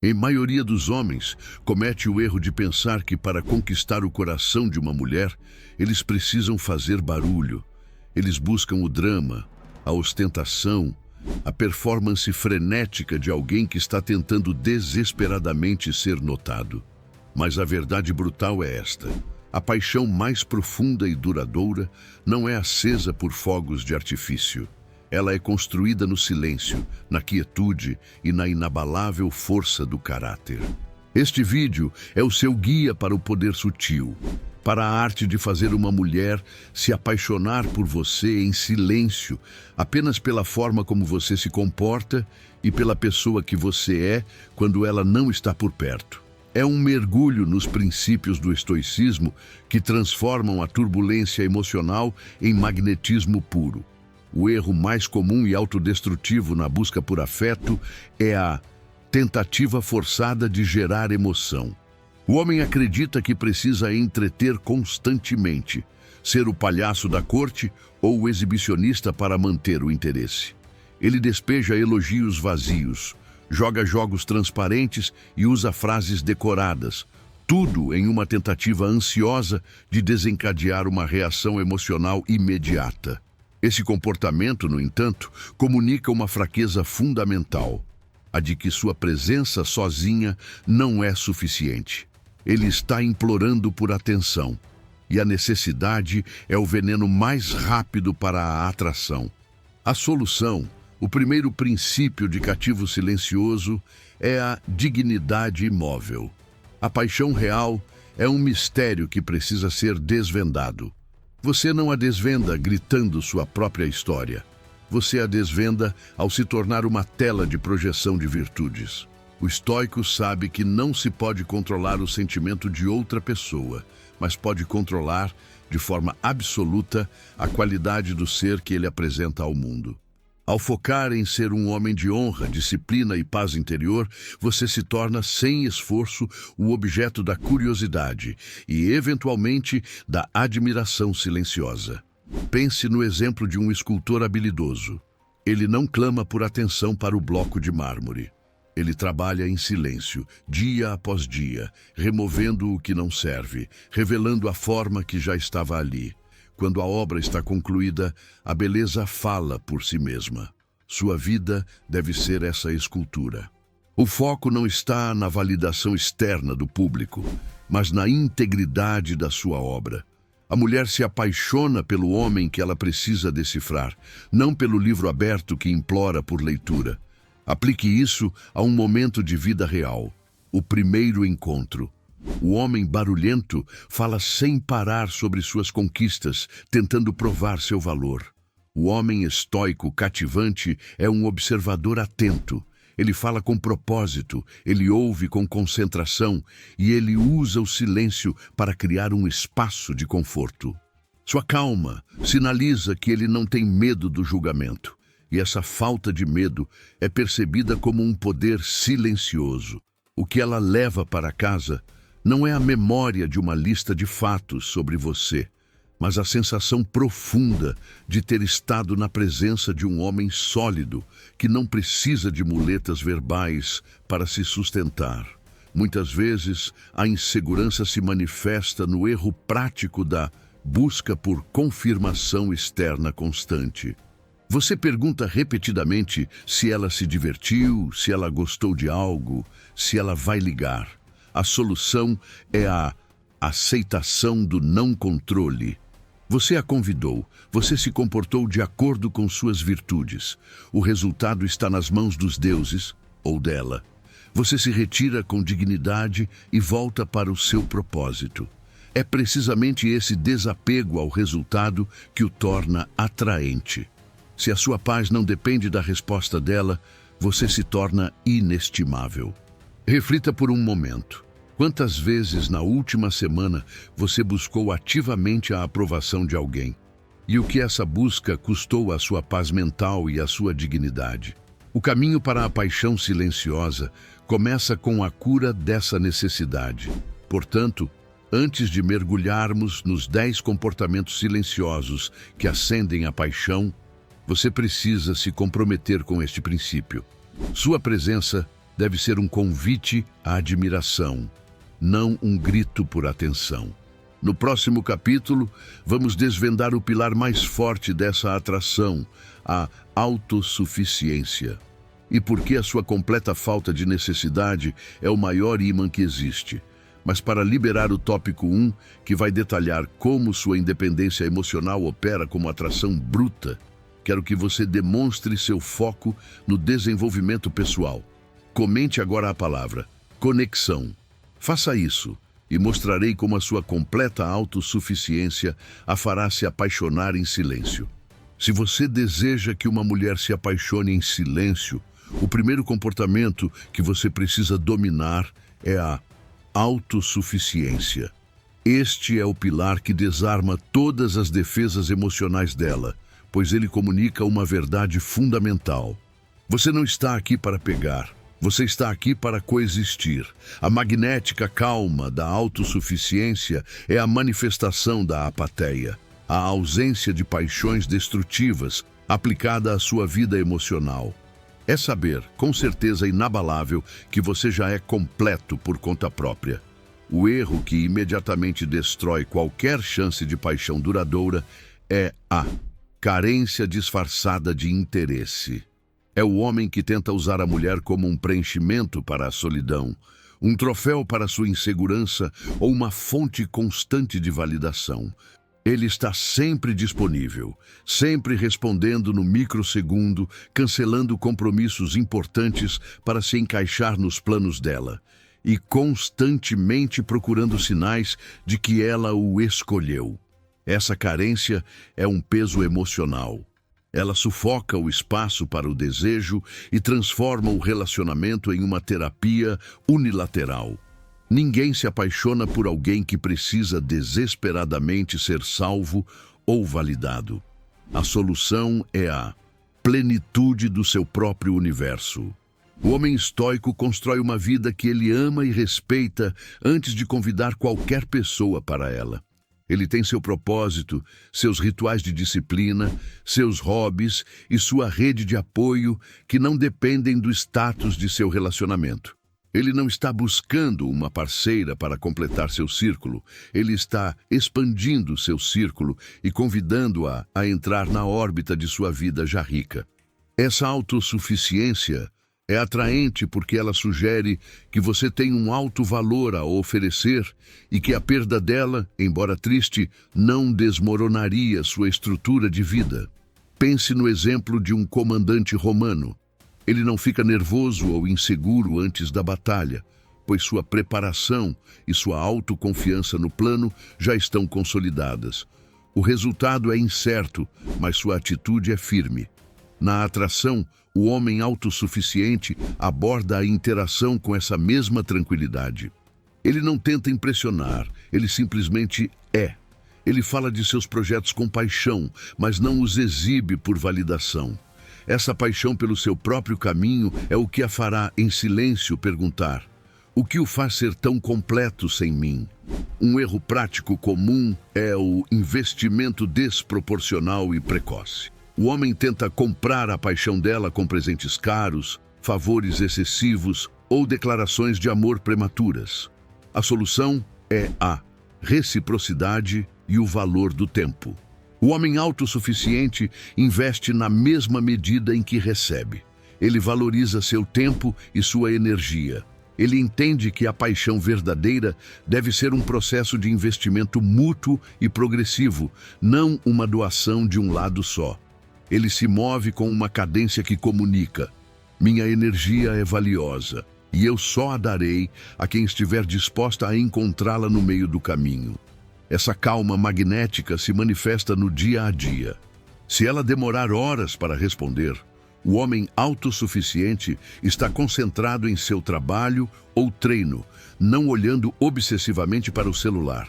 Em maioria dos homens, comete o erro de pensar que para conquistar o coração de uma mulher, eles precisam fazer barulho. Eles buscam o drama, a ostentação, a performance frenética de alguém que está tentando desesperadamente ser notado. Mas a verdade brutal é esta: a paixão mais profunda e duradoura não é acesa por fogos de artifício. Ela é construída no silêncio, na quietude e na inabalável força do caráter. Este vídeo é o seu guia para o poder sutil, para a arte de fazer uma mulher se apaixonar por você em silêncio, apenas pela forma como você se comporta e pela pessoa que você é quando ela não está por perto. É um mergulho nos princípios do estoicismo que transformam a turbulência emocional em magnetismo puro. O erro mais comum e autodestrutivo na busca por afeto é a tentativa forçada de gerar emoção. O homem acredita que precisa entreter constantemente, ser o palhaço da corte ou o exibicionista para manter o interesse. Ele despeja elogios vazios, joga jogos transparentes e usa frases decoradas, tudo em uma tentativa ansiosa de desencadear uma reação emocional imediata. Esse comportamento, no entanto, comunica uma fraqueza fundamental, a de que sua presença sozinha não é suficiente. Ele está implorando por atenção, e a necessidade é o veneno mais rápido para a atração. A solução, o primeiro princípio de cativo silencioso, é a dignidade imóvel. A paixão real é um mistério que precisa ser desvendado. Você não a desvenda gritando sua própria história. Você a desvenda ao se tornar uma tela de projeção de virtudes. O estoico sabe que não se pode controlar o sentimento de outra pessoa, mas pode controlar, de forma absoluta, a qualidade do ser que ele apresenta ao mundo. Ao focar em ser um homem de honra, disciplina e paz interior, você se torna, sem esforço, o objeto da curiosidade e, eventualmente, da admiração silenciosa. Pense no exemplo de um escultor habilidoso. Ele não clama por atenção para o bloco de mármore. Ele trabalha em silêncio, dia após dia, removendo o que não serve, revelando a forma que já estava ali. Quando a obra está concluída, a beleza fala por si mesma. Sua vida deve ser essa escultura. O foco não está na validação externa do público, mas na integridade da sua obra. A mulher se apaixona pelo homem que ela precisa decifrar, não pelo livro aberto que implora por leitura. Aplique isso a um momento de vida real, o primeiro encontro. O homem barulhento fala sem parar sobre suas conquistas, tentando provar seu valor. O homem estoico cativante é um observador atento. Ele fala com propósito, ele ouve com concentração e ele usa o silêncio para criar um espaço de conforto. Sua calma sinaliza que ele não tem medo do julgamento, e essa falta de medo é percebida como um poder silencioso. O que ela leva para casa não é a memória de uma lista de fatos sobre você, mas a sensação profunda de ter estado na presença de um homem sólido que não precisa de muletas verbais para se sustentar. Muitas vezes, a insegurança se manifesta no erro prático da busca por confirmação externa constante. Você pergunta repetidamente se ela se divertiu, se ela gostou de algo, se ela vai ligar. A solução é a aceitação do não controle. Você a convidou, você se comportou de acordo com suas virtudes. O resultado está nas mãos dos deuses ou dela. Você se retira com dignidade e volta para o seu propósito. É precisamente esse desapego ao resultado que o torna atraente. Se a sua paz não depende da resposta dela, você se torna inestimável. Reflita por um momento. Quantas vezes na última semana você buscou ativamente a aprovação de alguém? E o que essa busca custou à sua paz mental e à sua dignidade? O caminho para a paixão silenciosa começa com a cura dessa necessidade. Portanto, antes de mergulharmos nos 10 comportamentos silenciosos que acendem a paixão, você precisa se comprometer com este princípio. Sua presença deve ser um convite à admiração, não um grito por atenção. No próximo capítulo, vamos desvendar o pilar mais forte dessa atração, a autossuficiência. E por que a sua completa falta de necessidade é o maior ímã que existe. Mas para liberar o tópico 1, que vai detalhar como sua independência emocional opera como atração bruta, quero que você demonstre seu foco no desenvolvimento pessoal. Comente agora a palavra conexão. Faça isso e mostrarei como a sua completa autossuficiência a fará se apaixonar em silêncio. Se você deseja que uma mulher se apaixone em silêncio, o primeiro comportamento que você precisa dominar é a autossuficiência. Este é o pilar que desarma todas as defesas emocionais dela, pois ele comunica uma verdade fundamental. Você não está aqui para pegar, você está aqui para coexistir. A magnética calma da autossuficiência é a manifestação da apatia, a ausência de paixões destrutivas aplicada à sua vida emocional. É saber, com certeza inabalável, que você já é completo por conta própria. O erro que imediatamente destrói qualquer chance de paixão duradoura é a carência disfarçada de interesse. É o homem que tenta usar a mulher como um preenchimento para a solidão, um troféu para sua insegurança ou uma fonte constante de validação. Ele está sempre disponível, sempre respondendo no microsegundo, cancelando compromissos importantes para se encaixar nos planos dela e constantemente procurando sinais de que ela o escolheu. Essa carência é um peso emocional. Ela sufoca o espaço para o desejo e transforma o relacionamento em uma terapia unilateral. Ninguém se apaixona por alguém que precisa desesperadamente ser salvo ou validado. A solução é a plenitude do seu próprio universo. O homem estoico constrói uma vida que ele ama e respeita antes de convidar qualquer pessoa para ela. Ele tem seu propósito, seus rituais de disciplina, seus hobbies e sua rede de apoio que não dependem do status de seu relacionamento. Ele não está buscando uma parceira para completar seu círculo. Ele está expandindo seu círculo e convidando-a a entrar na órbita de sua vida já rica. Essa autossuficiência é atraente porque ela sugere que você tem um alto valor a oferecer e que a perda dela, embora triste, não desmoronaria sua estrutura de vida. Pense no exemplo de um comandante romano. Ele não fica nervoso ou inseguro antes da batalha, pois sua preparação e sua autoconfiança no plano já estão consolidadas. O resultado é incerto, mas sua atitude é firme. Na atração, o homem autossuficiente aborda a interação com essa mesma tranquilidade. Ele não tenta impressionar, ele simplesmente é. Ele fala de seus projetos com paixão, mas não os exibe por validação. Essa paixão pelo seu próprio caminho é o que a fará, em silêncio, perguntar: o que o faz ser tão completo sem mim? Um erro prático comum é o investimento desproporcional e precoce. O homem tenta comprar a paixão dela com presentes caros, favores excessivos ou declarações de amor prematuras. A solução é a reciprocidade e o valor do tempo. O homem autossuficiente investe na mesma medida em que recebe. Ele valoriza seu tempo e sua energia. Ele entende que a paixão verdadeira deve ser um processo de investimento mútuo e progressivo, não uma doação de um lado só. Ele se move com uma cadência que comunica: minha energia é valiosa, e eu só a darei a quem estiver disposta a encontrá-la no meio do caminho. Essa calma magnética se manifesta no dia a dia. Se ela demorar horas para responder, o homem autossuficiente está concentrado em seu trabalho ou treino, não olhando obsessivamente para o celular.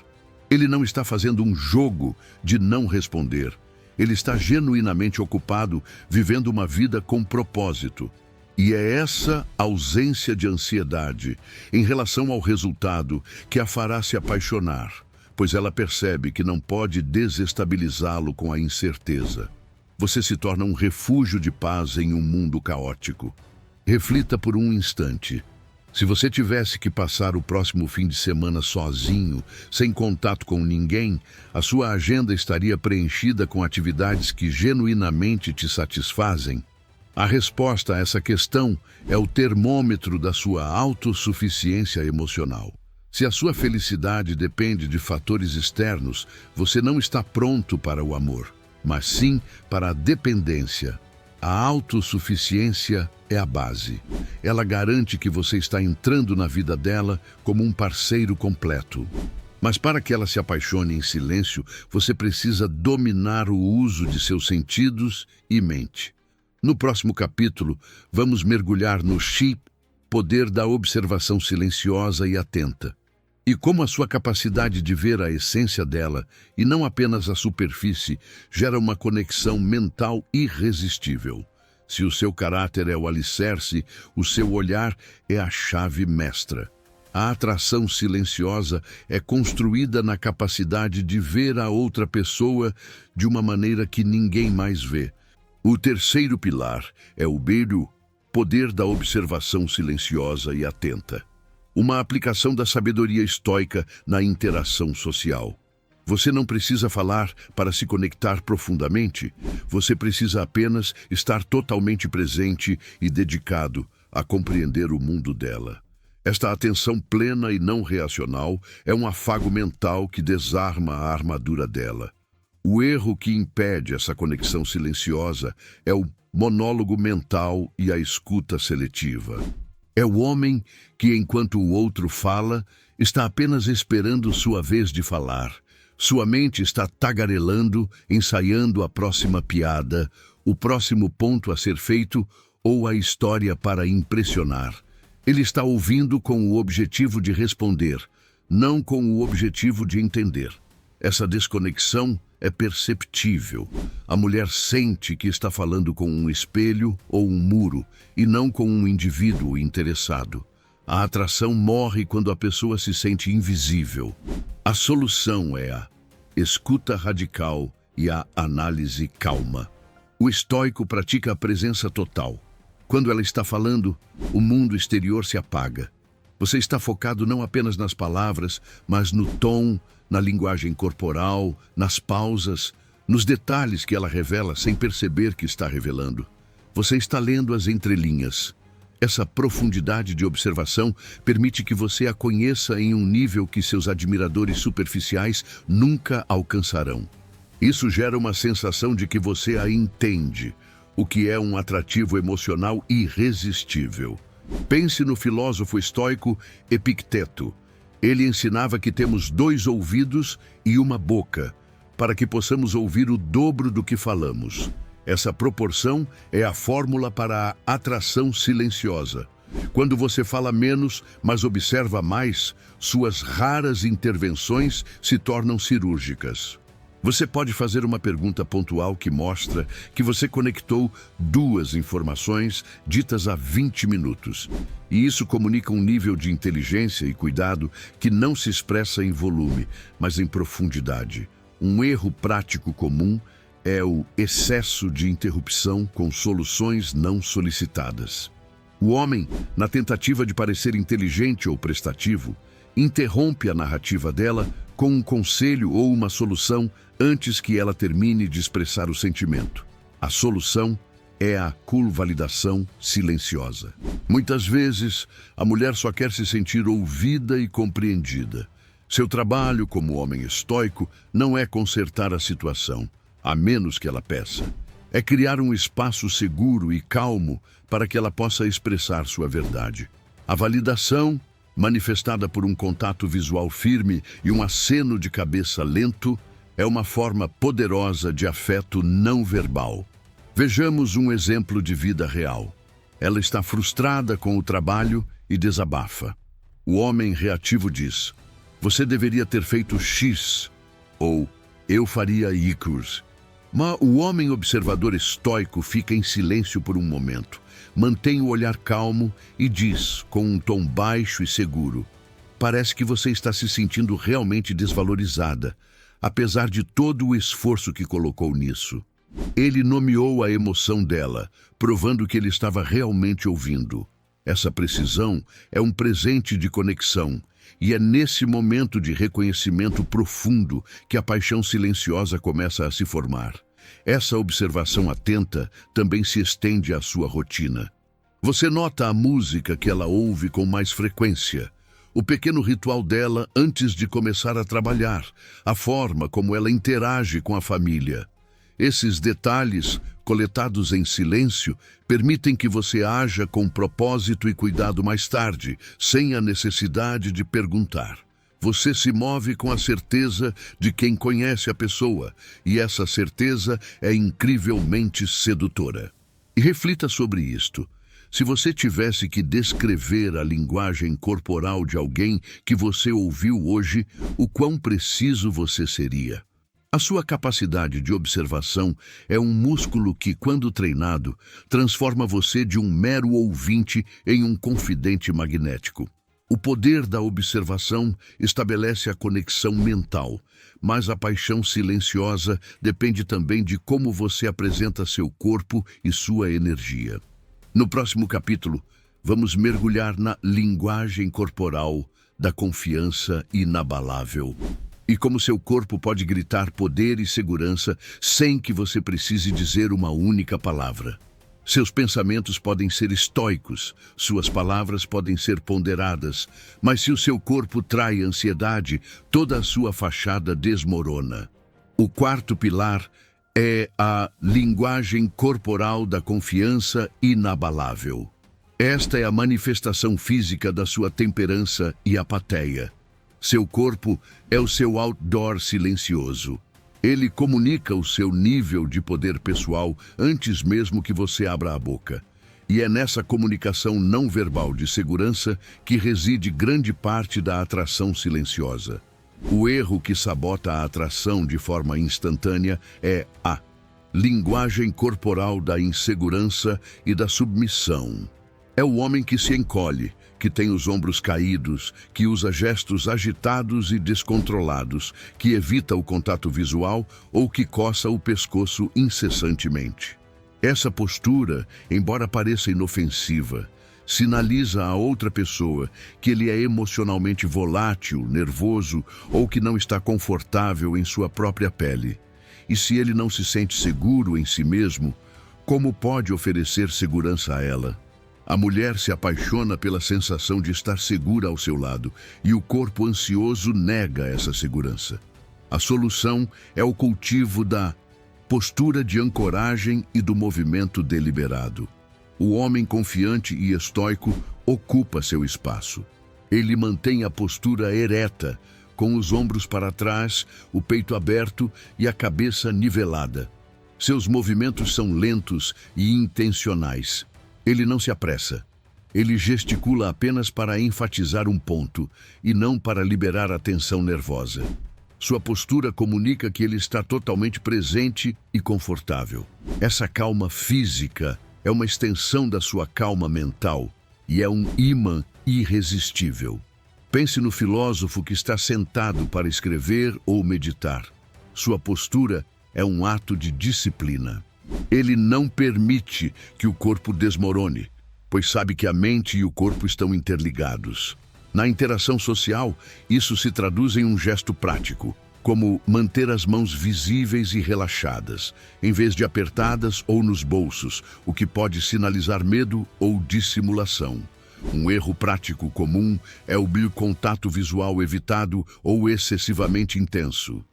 Ele não está fazendo um jogo de não responder. Ele está genuinamente ocupado, vivendo uma vida com propósito. E é essa ausência de ansiedade em relação ao resultado que a fará se apaixonar, pois ela percebe que não pode desestabilizá-lo com a incerteza. Você se torna um refúgio de paz em um mundo caótico. Reflita por um instante. Se você tivesse que passar o próximo fim de semana sozinho, sem contato com ninguém, a sua agenda estaria preenchida com atividades que genuinamente te satisfazem? A resposta a essa questão é o termômetro da sua autossuficiência emocional. Se a sua felicidade depende de fatores externos, você não está pronto para o amor, mas sim para a dependência. A autossuficiência é a base. Ela garante que você está entrando na vida dela como um parceiro completo. Mas para que ela se apaixone em silêncio, você precisa dominar o uso de seus sentidos e mente. No próximo capítulo, vamos mergulhar no poder da observação silenciosa e atenta. E como a sua capacidade de ver a essência dela, e não apenas a superfície, gera uma conexão mental irresistível. Se o seu caráter é o alicerce, o seu olhar é a chave mestra. A atração silenciosa é construída na capacidade de ver a outra pessoa de uma maneira que ninguém mais vê. O terceiro pilar é o poder da observação silenciosa e atenta. Uma aplicação da sabedoria estoica na interação social. Você não precisa falar para se conectar profundamente. Você precisa apenas estar totalmente presente e dedicado a compreender o mundo dela. Esta atenção plena e não reacional é um afago mental que desarma a armadura dela. O erro que impede essa conexão silenciosa é o monólogo mental e a escuta seletiva. É o homem que, enquanto o outro fala, está apenas esperando sua vez de falar. Sua mente está tagarelando, ensaiando a próxima piada, o próximo ponto a ser feito ou a história para impressionar. Ele está ouvindo com o objetivo de responder, não com o objetivo de entender. Essa desconexão é perceptível. A mulher sente que está falando com um espelho ou um muro e não com um indivíduo interessado. A atração morre quando a pessoa se sente invisível. A solução é a escuta radical e a análise calma. O estoico pratica a presença total. Quando ela está falando, o mundo exterior se apaga. Você está focado não apenas nas palavras, mas no tom, na linguagem corporal, nas pausas, nos detalhes que ela revela sem perceber que está revelando. Você está lendo as entrelinhas. Essa profundidade de observação permite que você a conheça em um nível que seus admiradores superficiais nunca alcançarão. Isso gera uma sensação de que você a entende, o que é um atrativo emocional irresistível. Pense no filósofo estoico Epicteto. Ele ensinava que temos 2 ouvidos e uma boca, para que possamos ouvir o dobro do que falamos. Essa proporção é a fórmula para a atração silenciosa. Quando você fala menos, mas observa mais, suas raras intervenções se tornam cirúrgicas. Você pode fazer uma pergunta pontual que mostra que você conectou 2 informações ditas há 20 minutos. E isso comunica um nível de inteligência e cuidado que não se expressa em volume, mas em profundidade. Um erro prático comum é o excesso de interrupção com soluções não solicitadas. O homem, na tentativa de parecer inteligente ou prestativo, interrompe a narrativa dela com um conselho ou uma solução antes que ela termine de expressar o sentimento. A solução é a validação silenciosa. Muitas vezes, a mulher só quer se sentir ouvida e compreendida. Seu trabalho como homem estoico não é consertar a situação, a menos que ela peça. É criar um espaço seguro e calmo para que ela possa expressar sua verdade. A validação, manifestada por um contato visual firme e um aceno de cabeça lento, é uma forma poderosa de afeto não verbal. Vejamos um exemplo de vida real. Ela está frustrada com o trabalho e desabafa. O homem reativo diz: "Você deveria ter feito X", ou "Eu faria Y". Mas o homem observador estoico fica em silêncio por um momento, mantém o olhar calmo e diz, com um tom baixo e seguro: "Parece que você está se sentindo realmente desvalorizada, apesar de todo o esforço que colocou nisso". Ele nomeou a emoção dela, provando que ele estava realmente ouvindo. Essa precisão é um presente de conexão, e é nesse momento de reconhecimento profundo que a paixão silenciosa começa a se formar. Essa observação atenta também se estende à sua rotina. Você nota a música que ela ouve com mais frequência, o pequeno ritual dela antes de começar a trabalhar, a forma como ela interage com a família. Esses detalhes, coletados em silêncio, permitem que você haja com propósito e cuidado mais tarde, sem a necessidade de perguntar. Você se move com a certeza de quem conhece a pessoa, e essa certeza é incrivelmente sedutora. E reflita sobre isto. Se você tivesse que descrever a linguagem corporal de alguém que você ouviu hoje, o quão preciso você seria? A sua capacidade de observação é um músculo que, quando treinado, transforma você de um mero ouvinte em um confidente magnético. O poder da observação estabelece a conexão mental, mas a paixão silenciosa depende também de como você apresenta seu corpo e sua energia. No próximo capítulo, vamos mergulhar na linguagem corporal da confiança inabalável. E como seu corpo pode gritar poder e segurança sem que você precise dizer uma única palavra. Seus pensamentos podem ser estoicos, suas palavras podem ser ponderadas, mas se o seu corpo trai ansiedade, toda a sua fachada desmorona. O quarto pilar é a linguagem corporal da confiança inabalável. Esta é a manifestação física da sua temperança e apatia. Seu corpo é o seu outdoor silencioso. Ele comunica o seu nível de poder pessoal antes mesmo que você abra a boca. E é nessa comunicação não verbal de segurança que reside grande parte da atração silenciosa. O erro que sabota a atração de forma instantânea é a linguagem corporal da insegurança e da submissão. É o homem que se encolhe, que tem os ombros caídos, que usa gestos agitados e descontrolados, que evita o contato visual ou que coça o pescoço incessantemente. Essa postura, embora pareça inofensiva, sinaliza a outra pessoa que ele é emocionalmente volátil, nervoso ou que não está confortável em sua própria pele. E se ele não se sente seguro em si mesmo, como pode oferecer segurança a ela? A mulher se apaixona pela sensação de estar segura ao seu lado, e o corpo ansioso nega essa segurança. A solução é o cultivo da postura de ancoragem e do movimento deliberado. O homem confiante e estoico ocupa seu espaço. Ele mantém a postura ereta, com os ombros para trás, o peito aberto e a cabeça nivelada. Seus movimentos são lentos e intencionais. Ele não se apressa. Ele gesticula apenas para enfatizar um ponto e não para liberar a tensão nervosa. Sua postura comunica que ele está totalmente presente e confortável. Essa calma física é uma extensão da sua calma mental e é um ímã irresistível. Pense no filósofo que está sentado para escrever ou meditar. Sua postura é um ato de disciplina. Ele não permite que o corpo desmorone, pois sabe que a mente e o corpo estão interligados. Na interação social, isso se traduz em um gesto prático, como manter as mãos visíveis e relaxadas, em vez de apertadas ou nos bolsos, o que pode sinalizar medo ou dissimulação. Um erro prático comum é o contato visual evitado ou excessivamente intenso.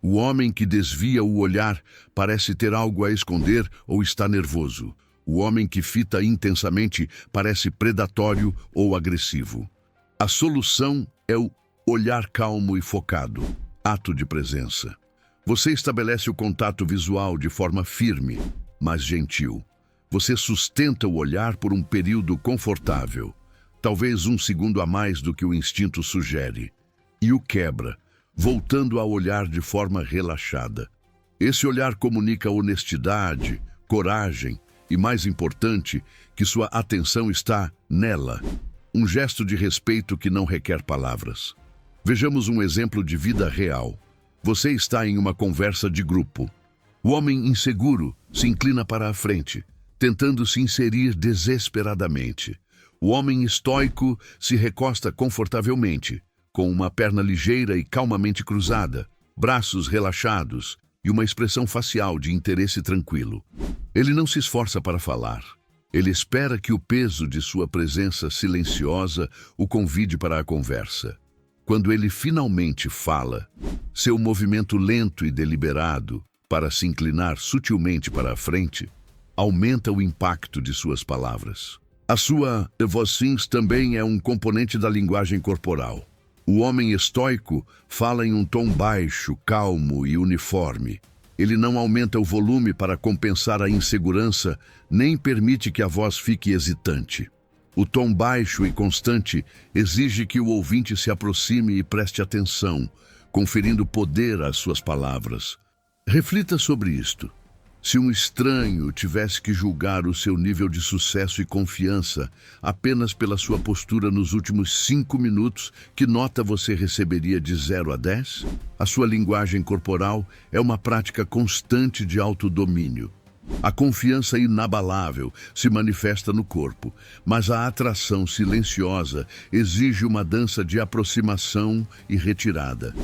O homem que desvia o olhar parece ter algo a esconder ou está nervoso. O homem que fita intensamente parece predatório ou agressivo. A solução é o olhar calmo e focado, ato de presença. Você estabelece o contato visual de forma firme, mas gentil. Você sustenta o olhar por um período confortável, talvez 1 segundo a mais do que o instinto sugere, e o quebra, voltando a olhar de forma relaxada. Esse olhar comunica honestidade, coragem e, mais importante, que sua atenção está nela. Um gesto de respeito que não requer palavras. Vejamos um exemplo de vida real. Você está em uma conversa de grupo. O homem inseguro se inclina para a frente, tentando se inserir desesperadamente. O homem estoico se recosta confortavelmente, com uma perna ligeira e calmamente cruzada, braços relaxados e uma expressão facial de interesse tranquilo. Ele não se esforça para falar. Ele espera que o peso de sua presença silenciosa o convide para a conversa. Quando ele finalmente fala, seu movimento lento e deliberado para se inclinar sutilmente para a frente aumenta o impacto de suas palavras. A sua voz também é um componente da linguagem corporal. O homem estoico fala em um tom baixo, calmo e uniforme. Ele não aumenta o volume para compensar a insegurança, nem permite que a voz fique hesitante. O tom baixo e constante exige que o ouvinte se aproxime e preste atenção, conferindo poder às suas palavras. Reflita sobre isto. Se um estranho tivesse que julgar o seu nível de sucesso e confiança apenas pela sua postura nos últimos 5 minutos, que nota você receberia de 0 a 10? A sua linguagem corporal é uma prática constante de autodomínio. A confiança inabalável se manifesta no corpo, mas a atração silenciosa exige uma dança de aproximação e retirada.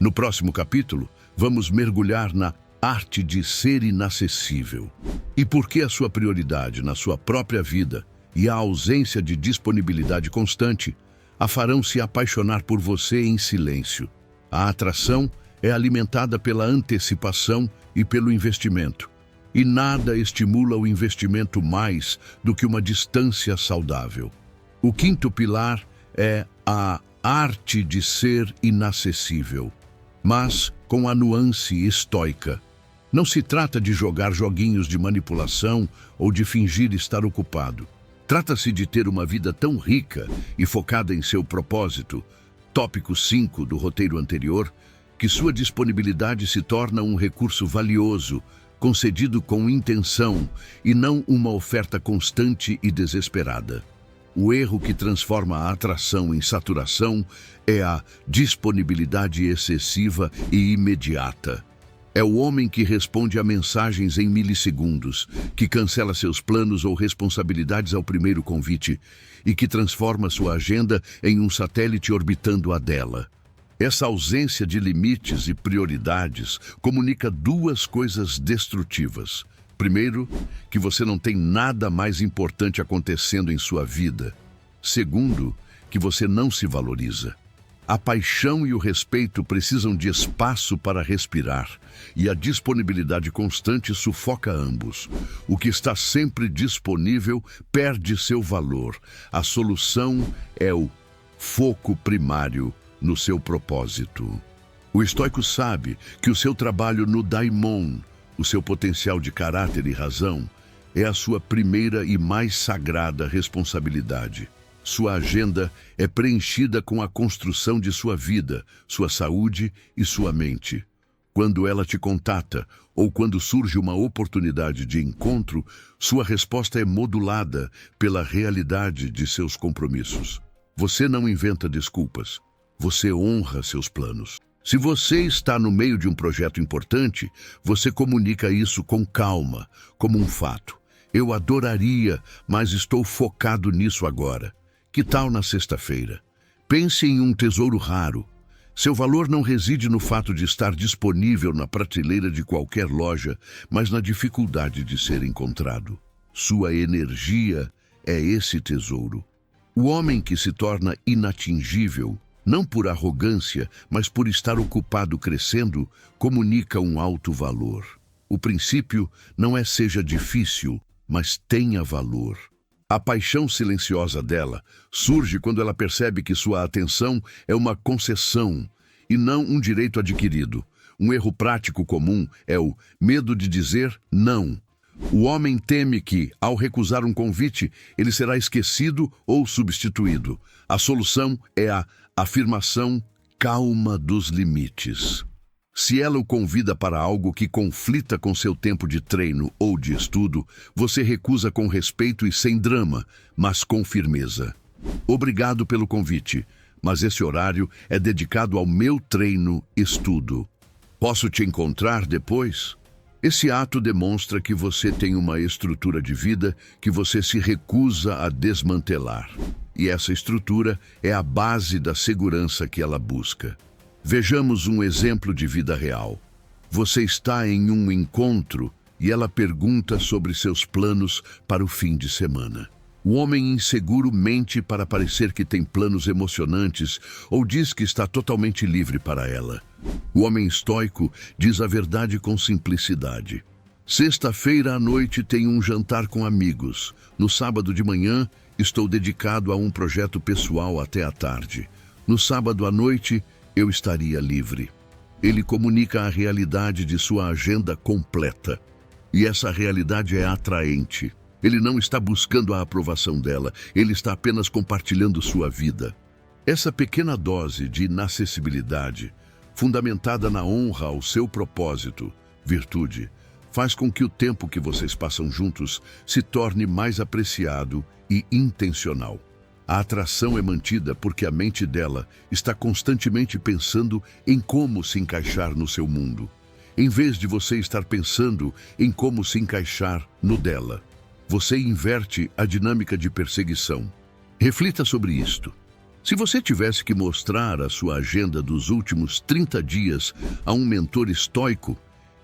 No próximo capítulo, vamos mergulhar na arte de ser inacessível. E por que a sua prioridade na sua própria vida e a ausência de disponibilidade constante a farão se apaixonar por você em silêncio. A atração é alimentada pela antecipação e pelo investimento. E nada estimula o investimento mais do que uma distância saudável. O quinto pilar é a arte de ser inacessível, mas com a nuance estoica. Não se trata de jogar joguinhos de manipulação ou de fingir estar ocupado. Trata-se de ter uma vida tão rica e focada em seu propósito, tópico 5 do roteiro anterior, que sua disponibilidade se torna um recurso valioso, concedido com intenção e não uma oferta constante e desesperada. O erro que transforma a atração em saturação é a disponibilidade excessiva e imediata. É o homem que responde a mensagens em milissegundos, que cancela seus planos ou responsabilidades ao primeiro convite e que transforma sua agenda em um satélite orbitando a dela. Essa ausência de limites e prioridades comunica duas coisas destrutivas. Primeiro, que você não tem nada mais importante acontecendo em sua vida. Segundo, que você não se valoriza. A paixão e o respeito precisam de espaço para respirar, e a disponibilidade constante sufoca ambos. O que está sempre disponível perde seu valor. A solução é o foco primário no seu propósito. O estoico sabe que o seu trabalho no daimon, o seu potencial de caráter e razão, é a sua primeira e mais sagrada responsabilidade. Sua agenda é preenchida com a construção de sua vida, sua saúde e sua mente. Quando ela te contata ou quando surge uma oportunidade de encontro, sua resposta é modulada pela realidade de seus compromissos. Você não inventa desculpas, você honra seus planos. Se você está no meio de um projeto importante, você comunica isso com calma, como um fato. Eu adoraria, mas estou focado nisso agora. Que tal na sexta-feira? Pense em um tesouro raro. Seu valor não reside no fato de estar disponível na prateleira de qualquer loja, mas na dificuldade de ser encontrado. Sua energia é esse tesouro. O homem que se torna inatingível, não por arrogância, mas por estar ocupado crescendo, comunica um alto valor. O princípio não é seja difícil, mas tenha valor. A paixão silenciosa dela surge quando ela percebe que sua atenção é uma concessão e não um direito adquirido. Um erro prático comum é o medo de dizer não. O homem teme que, ao recusar um convite, ele será esquecido ou substituído. A solução é a afirmação calma dos limites. Se ela o convida para algo que conflita com seu tempo de treino ou de estudo, você recusa com respeito e sem drama, mas com firmeza. Obrigado pelo convite, mas esse horário é dedicado ao meu treino-estudo. Posso te encontrar depois? Esse ato demonstra que você tem uma estrutura de vida que você se recusa a desmantelar. E essa estrutura é a base da segurança que ela busca. Vejamos um exemplo de vida real. Você está em um encontro e ela pergunta sobre seus planos para o fim de semana. O homem inseguro mente para parecer que tem planos emocionantes ou diz que está totalmente livre para ela. O homem estoico diz a verdade com simplicidade. Sexta-feira à noite tenho um jantar com amigos. No sábado de manhã estou dedicado a um projeto pessoal até à tarde. No sábado à noite eu estaria livre. Ele comunica a realidade de sua agenda completa. E essa realidade é atraente. Ele não está buscando a aprovação dela, ele está apenas compartilhando sua vida. Essa pequena dose de inacessibilidade, fundamentada na honra ao seu propósito, virtude, faz com que o tempo que vocês passam juntos se torne mais apreciado e intencional. A atração é mantida porque a mente dela está constantemente pensando em como se encaixar no seu mundo, em vez de você estar pensando em como se encaixar no dela. Você inverte a dinâmica de perseguição. Reflita sobre isto. Se você tivesse que mostrar a sua agenda dos últimos 30 dias a um mentor estoico,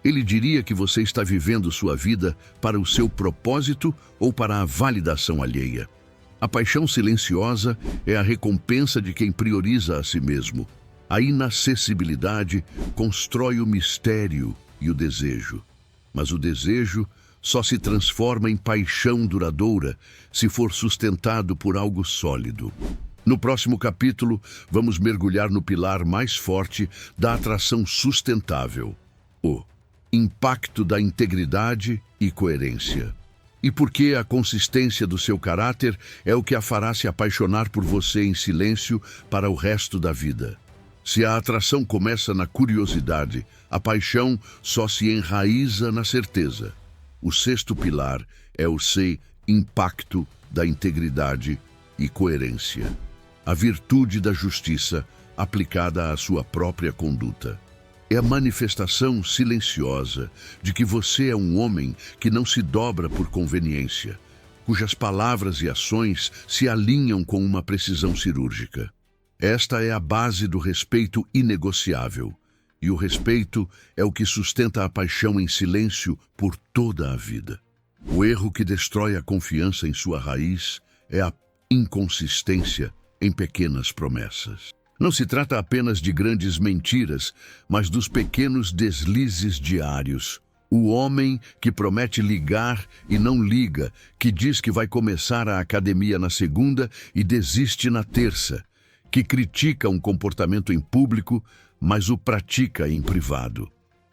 ele diria que você está vivendo sua vida para o seu propósito ou para a validação alheia. A paixão silenciosa é a recompensa de quem prioriza a si mesmo. A inacessibilidade constrói o mistério e o desejo. Mas o desejo só se transforma em paixão duradoura se for sustentado por algo sólido. No próximo capítulo, vamos mergulhar no pilar mais forte da atração sustentável: o impacto da integridade e coerência. E por que a consistência do seu caráter é o que a fará se apaixonar por você em silêncio para o resto da vida. Se a atração começa na curiosidade, a paixão só se enraiza na certeza. O sexto pilar é o impacto da integridade e coerência. A virtude da justiça aplicada à sua própria conduta. É a manifestação silenciosa de que você é um homem que não se dobra por conveniência, cujas palavras e ações se alinham com uma precisão cirúrgica. Esta é a base do respeito inegociável. E o respeito é o que sustenta a paixão em silêncio por toda a vida. O erro que destrói a confiança em sua raiz é a inconsistência em pequenas promessas. Não se trata apenas de grandes mentiras, mas dos pequenos deslizes diários. O homem que promete ligar e não liga, que diz que vai começar a academia na segunda e desiste na terça, que critica um comportamento em público, mas o pratica em privado.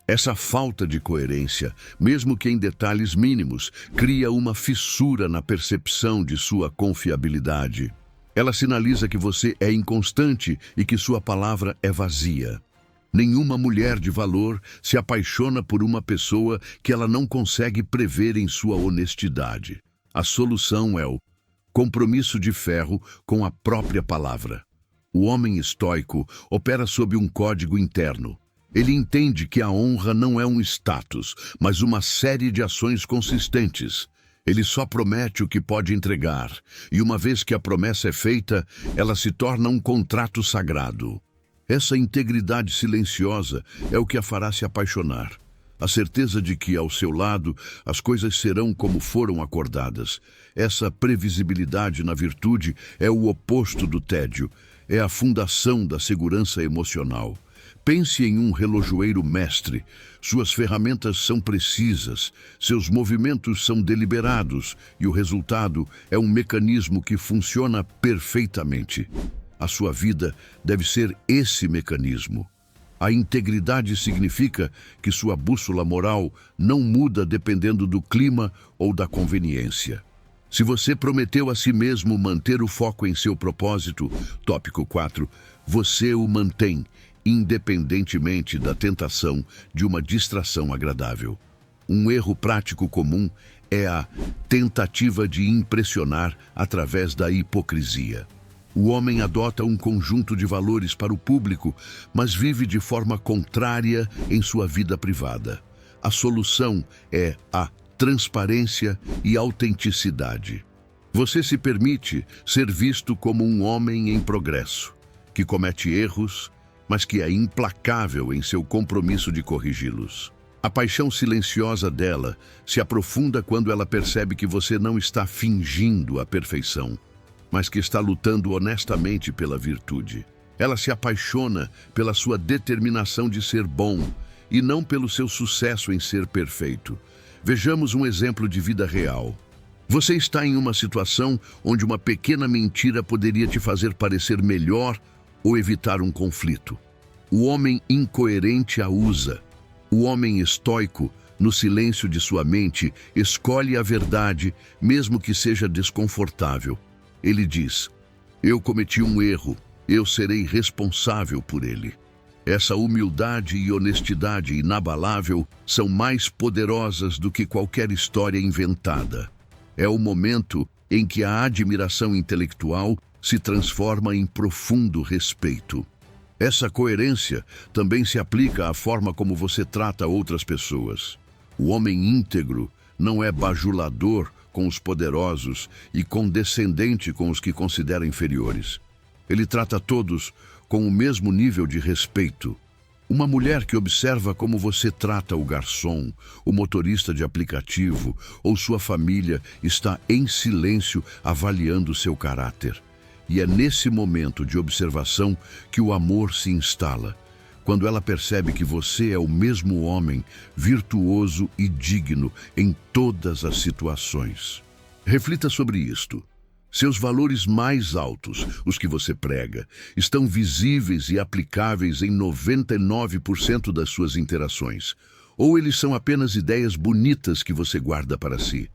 Essa falta de coerência, mesmo que em detalhes mínimos, cria uma fissura na percepção de sua confiabilidade. Ela sinaliza que você é inconstante e que sua palavra é vazia. Nenhuma mulher de valor se apaixona por uma pessoa que ela não consegue prever em sua honestidade. A solução é o compromisso de ferro com a própria palavra. O homem estoico opera sob um código interno. Ele entende que a honra não é um status, mas uma série de ações consistentes. Ele só promete o que pode entregar, e uma vez que a promessa é feita, ela se torna um contrato sagrado. Essa integridade silenciosa é o que a fará se apaixonar. A certeza de que, ao seu lado, as coisas serão como foram acordadas. Essa previsibilidade na virtude é o oposto do tédio. É a fundação da segurança emocional. Pense em um relojoeiro mestre. Suas ferramentas são precisas, seus movimentos são deliberados e o resultado é um mecanismo que funciona perfeitamente. A sua vida deve ser esse mecanismo. A integridade significa que sua bússola moral não muda dependendo do clima ou da conveniência. Se você prometeu a si mesmo manter o foco em seu propósito, tópico 4, você o mantém, independentemente da tentação de uma distração agradável. Um erro prático comum é a tentativa de impressionar através da hipocrisia. O homem adota um conjunto de valores para o público, mas vive de forma contrária em sua vida privada. A solução é a transparência e autenticidade. Você se permite ser visto como um homem em progresso, que comete erros, mas que é implacável em seu compromisso de corrigi-los. A paixão silenciosa dela se aprofunda quando ela percebe que você não está fingindo a perfeição, mas que está lutando honestamente pela virtude. Ela se apaixona pela sua determinação de ser bom e não pelo seu sucesso em ser perfeito. Vejamos um exemplo de vida real. Você está em uma situação onde uma pequena mentira poderia te fazer parecer melhor ou evitar um conflito. O homem incoerente a usa. O homem estoico, no silêncio de sua mente, escolhe a verdade, mesmo que seja desconfortável. Ele diz: eu cometi um erro, eu serei responsável por ele. Essa humildade e honestidade inabalável são mais poderosas do que qualquer história inventada. É o momento em que a admiração intelectual se transforma em profundo respeito. Essa coerência também se aplica à forma como você trata outras pessoas. O homem íntegro não é bajulador com os poderosos e condescendente com os que considera inferiores. Ele trata todos com o mesmo nível de respeito. Uma mulher que observa como você trata o garçom, o motorista de aplicativo ou sua família está em silêncio avaliando seu caráter. E é nesse momento de observação que o amor se instala, quando ela percebe que você é o mesmo homem, virtuoso e digno em todas as situações. Reflita sobre isto. Seus valores mais altos, os que você prega, estão visíveis e aplicáveis em 99% das suas interações, ou eles são apenas ideias bonitas que você guarda para si.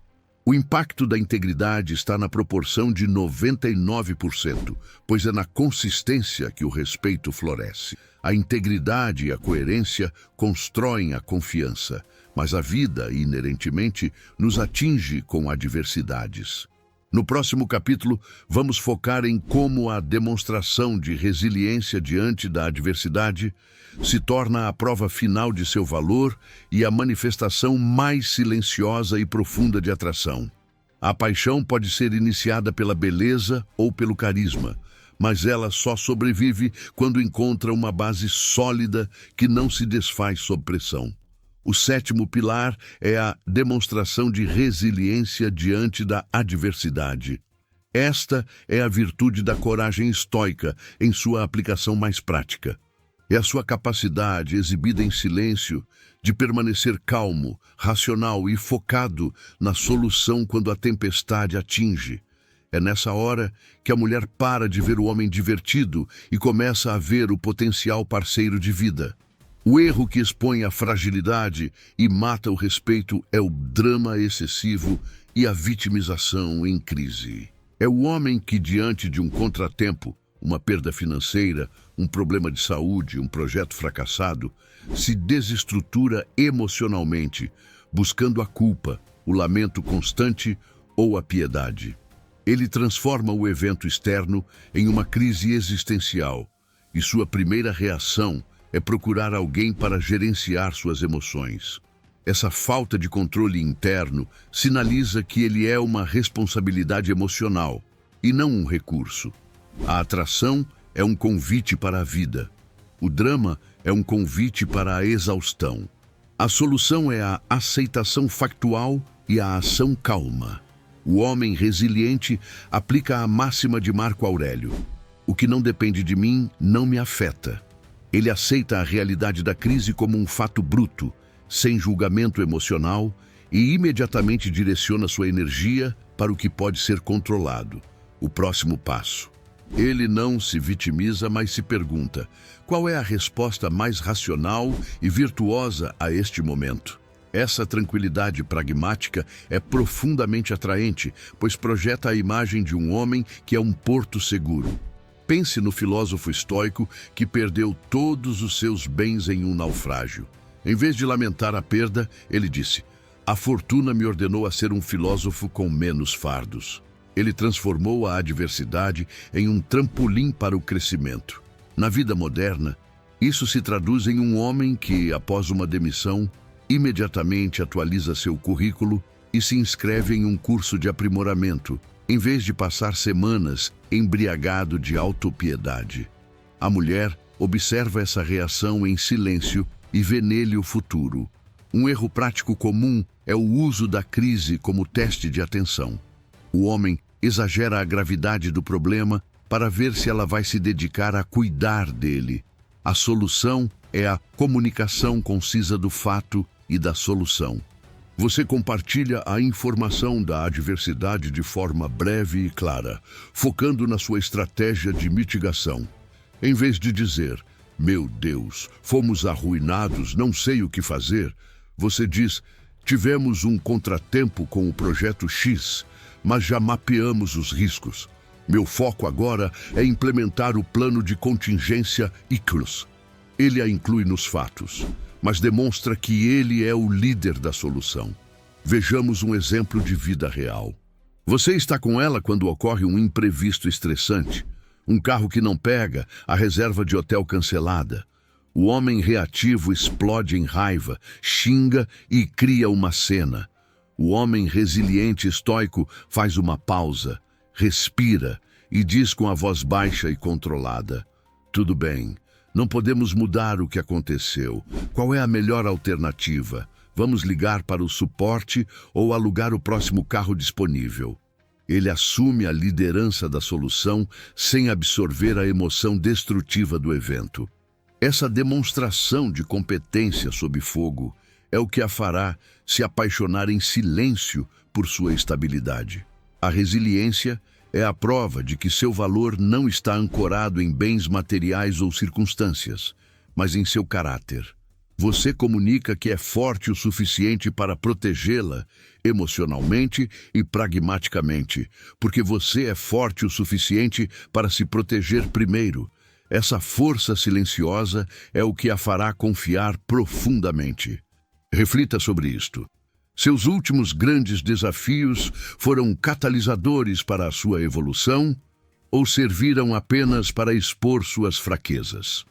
O impacto da integridade está na proporção de 99%, pois é na consistência que o respeito floresce. A integridade e a coerência constroem a confiança, mas a vida, inerentemente, nos atinge com adversidades. No próximo capítulo, vamos focar em como a demonstração de resiliência diante da adversidade se torna a prova final de seu valor e a manifestação mais silenciosa e profunda de atração. A paixão pode ser iniciada pela beleza ou pelo carisma, mas ela só sobrevive quando encontra uma base sólida que não se desfaz sob pressão. O sétimo pilar é a demonstração de resiliência diante da adversidade. Esta é a virtude da coragem estoica em sua aplicação mais prática. É a sua capacidade, exibida em silêncio, de permanecer calmo, racional e focado na solução quando a tempestade atinge. É nessa hora que a mulher para de ver o homem divertido e começa a ver o potencial parceiro de vida. O erro que expõe a fragilidade e mata o respeito é o drama excessivo e a vitimização em crise. É o homem que, diante de um contratempo, uma perda financeira, um problema de saúde, um projeto fracassado, se desestrutura emocionalmente, buscando a culpa, o lamento constante ou a piedade. Ele transforma o evento externo em uma crise existencial, e sua primeira reação é procurar alguém para gerenciar suas emoções. Essa falta de controle interno sinaliza que ele é uma responsabilidade emocional e não um recurso. A atração é um convite para a vida. O drama é um convite para a exaustão. A solução é a aceitação factual e a ação calma. O homem resiliente aplica a máxima de Marco Aurélio: o que não depende de mim não me afeta. Ele aceita a realidade da crise como um fato bruto, sem julgamento emocional, e imediatamente direciona sua energia para o que pode ser controlado, o próximo passo. Ele não se vitimiza, mas se pergunta: qual é a resposta mais racional e virtuosa a este momento? Essa tranquilidade pragmática é profundamente atraente, pois projeta a imagem de um homem que é um porto seguro. Pense no filósofo estoico que perdeu todos os seus bens em um naufrágio. Em vez de lamentar a perda, ele disse: a fortuna me ordenou a ser um filósofo com menos fardos. Ele transformou a adversidade em um trampolim para o crescimento. Na vida moderna, isso se traduz em um homem que, após uma demissão, imediatamente atualiza seu currículo e se inscreve em um curso de aprimoramento, em vez de passar semanas embriagado de autopiedade. A mulher observa essa reação em silêncio e vê nele o futuro. Um erro prático comum é o uso da crise como teste de atenção. O homem exagera a gravidade do problema para ver se ela vai se dedicar a cuidar dele. A solução é a comunicação concisa do fato e da solução. Você compartilha a informação da adversidade de forma breve e clara, focando na sua estratégia de mitigação. Em vez de dizer, "Meu Deus, fomos arruinados, não sei o que fazer", você diz, "Tivemos um contratempo com o projeto X, mas já mapeamos os riscos. Meu foco agora é implementar o plano de contingência ICLUS." Ele a inclui nos fatos, mas demonstra que ele é o líder da solução. Vejamos um exemplo de vida real. Você está com ela quando ocorre um imprevisto estressante. Um carro que não pega, a reserva de hotel cancelada. O homem reativo explode em raiva, xinga e cria uma cena. O homem resiliente e estoico faz uma pausa, respira e diz com a voz baixa e controlada, "Tudo bem, não podemos mudar o que aconteceu. Qual é a melhor alternativa? Vamos ligar para o suporte ou alugar o próximo carro disponível." Ele assume a liderança da solução sem absorver a emoção destrutiva do evento. Essa demonstração de competência sob fogo é o que a fará se apaixonar em silêncio por sua estabilidade. A resiliência é a prova de que seu valor não está ancorado em bens materiais ou circunstâncias, mas em seu caráter. Você comunica que é forte o suficiente para protegê-la emocionalmente e pragmaticamente, porque você é forte o suficiente para se proteger primeiro. Essa força silenciosa é o que a fará confiar profundamente. Reflita sobre isto. Seus últimos grandes desafios foram catalisadores para a sua evolução ou serviram apenas para expor suas fraquezas?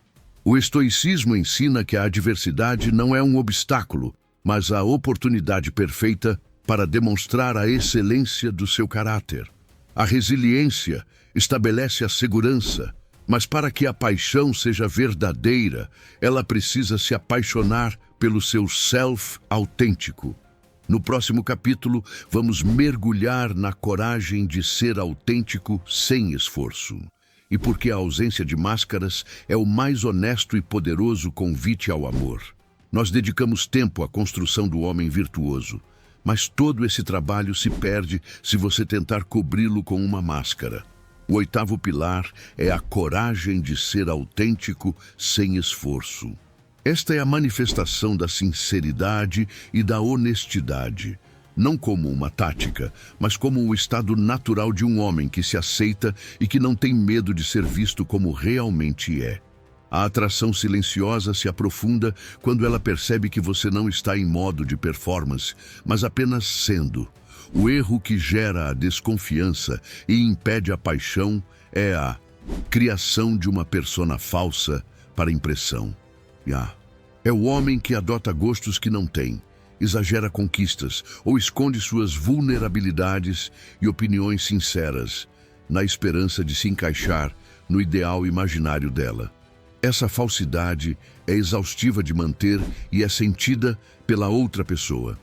O estoicismo ensina que a adversidade não é um obstáculo, mas a oportunidade perfeita para demonstrar a excelência do seu caráter. A resiliência estabelece a segurança, mas para que a paixão seja verdadeira, ela precisa se apaixonar pelo seu self autêntico. No próximo capítulo, vamos mergulhar na coragem de ser autêntico sem esforço. E porque a ausência de máscaras é o mais honesto e poderoso convite ao amor. Nós dedicamos tempo à construção do homem virtuoso, mas todo esse trabalho se perde se você tentar cobri-lo com uma máscara. O oitavo pilar é a coragem de ser autêntico sem esforço. Esta é a manifestação da sinceridade e da honestidade, não como uma tática, mas como o estado natural de um homem que se aceita e que não tem medo de ser visto como realmente é. A atração silenciosa se aprofunda quando ela percebe que você não está em modo de performance, mas apenas sendo. O erro que gera a desconfiança e impede a paixão é a criação de uma persona falsa para impressão. É o homem que adota gostos que não tem, exagera conquistas ou esconde suas vulnerabilidades e opiniões sinceras, na esperança de se encaixar no ideal imaginário dela. Essa falsidade é exaustiva de manter e é sentida pela outra pessoa.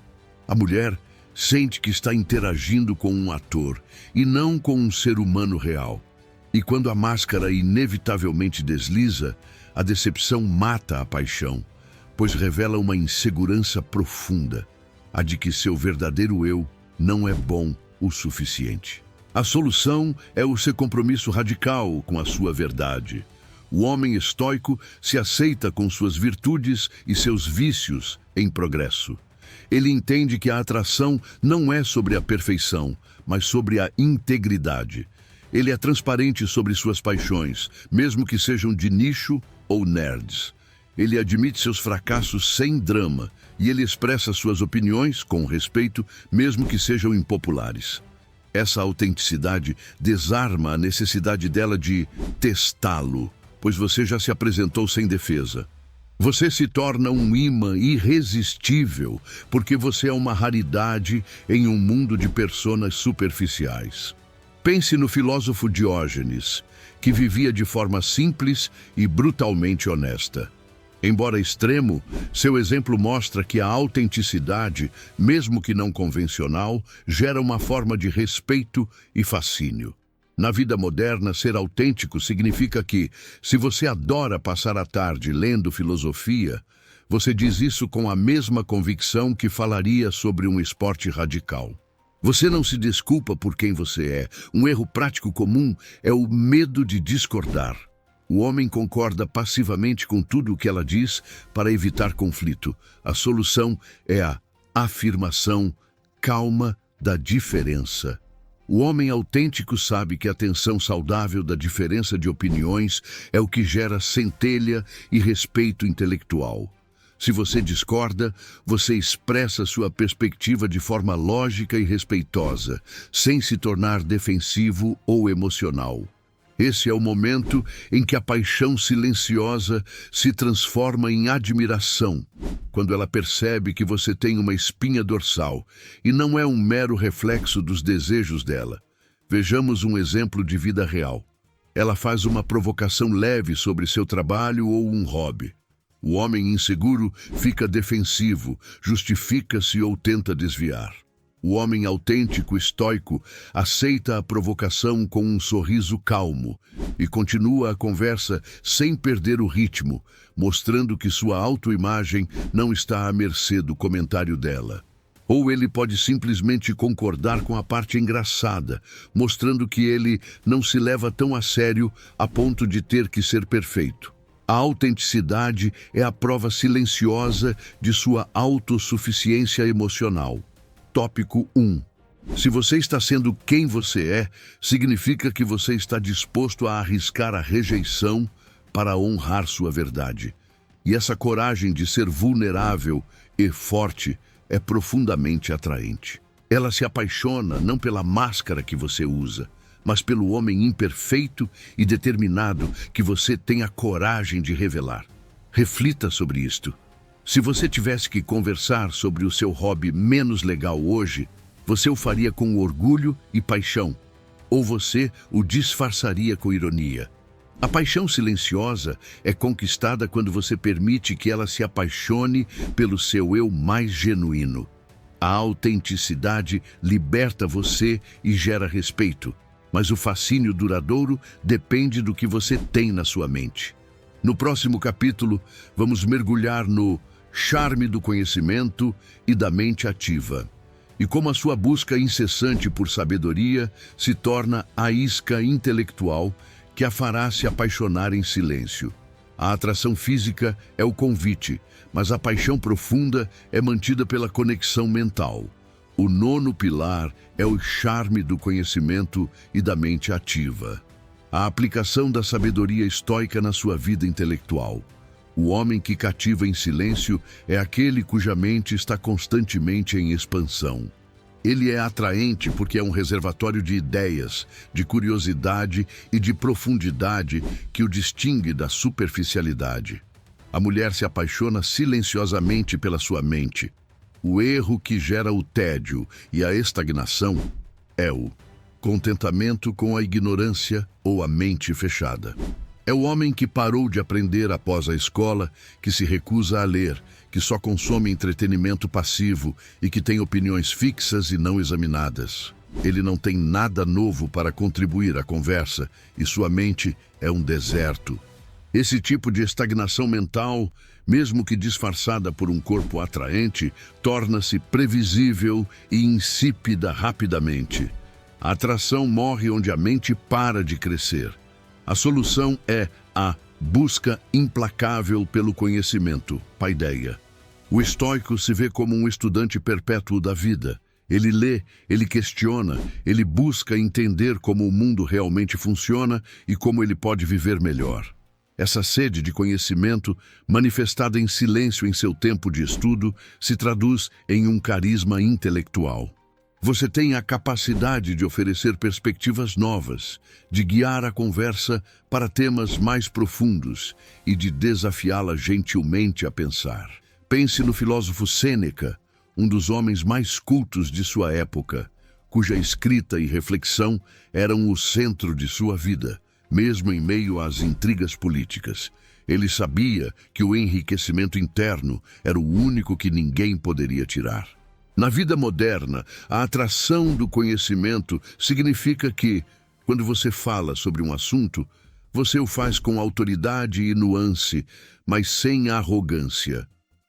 A mulher sente que está interagindo com um ator e não com um ser humano real. E quando a máscara inevitavelmente desliza, a decepção mata a paixão, pois revela uma insegurança profunda, a de que seu verdadeiro eu não é bom o suficiente. A solução é o seu compromisso radical com a sua verdade. O homem estoico se aceita com suas virtudes e seus vícios em progresso. Ele entende que a atração não é sobre a perfeição, mas sobre a integridade. Ele é transparente sobre suas paixões, mesmo que sejam de nicho ou nerds. Ele admite seus fracassos sem drama e ele expressa suas opiniões com respeito, mesmo que sejam impopulares. Essa autenticidade desarma a necessidade dela de testá-lo, pois você já se apresentou sem defesa. Você se torna um imã irresistível, porque você é uma raridade em um mundo de personas superficiais. Pense no filósofo Diógenes, que vivia de forma simples e brutalmente honesta. Embora extremo, seu exemplo mostra que a autenticidade, mesmo que não convencional, gera uma forma de respeito e fascínio. Na vida moderna, ser autêntico significa que, se você adora passar a tarde lendo filosofia, você diz isso com a mesma convicção que falaria sobre um esporte radical. Você não se desculpa por quem você é. Um erro prático comum é o medo de discordar. O homem concorda passivamente com tudo o que ela diz para evitar conflito. A solução é a afirmação calma da diferença. O homem autêntico sabe que a tensão saudável da diferença de opiniões é o que gera centelha e respeito intelectual. Se você discorda, você expressa sua perspectiva de forma lógica e respeitosa, sem se tornar defensivo ou emocional. Esse é o momento em que a paixão silenciosa se transforma em admiração, quando ela percebe que você tem uma espinha dorsal e não é um mero reflexo dos desejos dela. Vejamos um exemplo de vida real. Ela faz uma provocação leve sobre seu trabalho ou um hobby. O homem inseguro fica defensivo, justifica-se ou tenta desviar. O homem autêntico, estoico, aceita a provocação com um sorriso calmo e continua a conversa sem perder o ritmo, mostrando que sua autoimagem não está à mercê do comentário dela. Ou ele pode simplesmente concordar com a parte engraçada, mostrando que ele não se leva tão a sério a ponto de ter que ser perfeito. A autenticidade é a prova silenciosa de sua autossuficiência emocional. Tópico 1. Se você está sendo quem você é, significa que você está disposto a arriscar a rejeição para honrar sua verdade. E essa coragem de ser vulnerável e forte é profundamente atraente. Ela se apaixona não pela máscara que você usa, mas pelo homem imperfeito e determinado que você tem a coragem de revelar. Reflita sobre isto. Se você tivesse que conversar sobre o seu hobby menos legal hoje, você o faria com orgulho e paixão, ou você o disfarçaria com ironia. A paixão silenciosa é conquistada quando você permite que ela se apaixone pelo seu eu mais genuíno. A autenticidade liberta você e gera respeito, mas o fascínio duradouro depende do que você tem na sua mente. No próximo capítulo, vamos mergulhar no charme do conhecimento e da mente ativa, e como a sua busca incessante por sabedoria se torna a isca intelectual que a fará se apaixonar em silêncio. A atração física é o convite, mas a paixão profunda é mantida pela conexão mental. O nono pilar é o charme do conhecimento e da mente ativa. A aplicação da sabedoria estoica na sua vida intelectual. O homem que cativa em silêncio é aquele cuja mente está constantemente em expansão. Ele é atraente porque é um reservatório de ideias, de curiosidade e de profundidade que o distingue da superficialidade. A mulher se apaixona silenciosamente pela sua mente. O erro que gera o tédio e a estagnação é o contentamento com a ignorância ou a mente fechada. É o homem que parou de aprender após a escola, que se recusa a ler, que só consome entretenimento passivo e que tem opiniões fixas e não examinadas. Ele não tem nada novo para contribuir à conversa e sua mente é um deserto. Esse tipo de estagnação mental, mesmo que disfarçada por um corpo atraente, torna-se previsível e insípida rapidamente. A atração morre onde a mente para de crescer. A solução é a busca implacável pelo conhecimento, paideia. O estoico se vê como um estudante perpétuo da vida. Ele lê, ele questiona, ele busca entender como o mundo realmente funciona e como ele pode viver melhor. Essa sede de conhecimento, manifestada em silêncio em seu tempo de estudo, se traduz em um carisma intelectual. Você tem a capacidade de oferecer perspectivas novas, de guiar a conversa para temas mais profundos e de desafiá-la gentilmente a pensar. Pense no filósofo Sêneca, um dos homens mais cultos de sua época, cuja escrita e reflexão eram o centro de sua vida, mesmo em meio às intrigas políticas. Ele sabia que o enriquecimento interno era o único que ninguém poderia tirar. Na vida moderna, a atração do conhecimento significa que, quando você fala sobre um assunto, você o faz com autoridade e nuance, mas sem arrogância.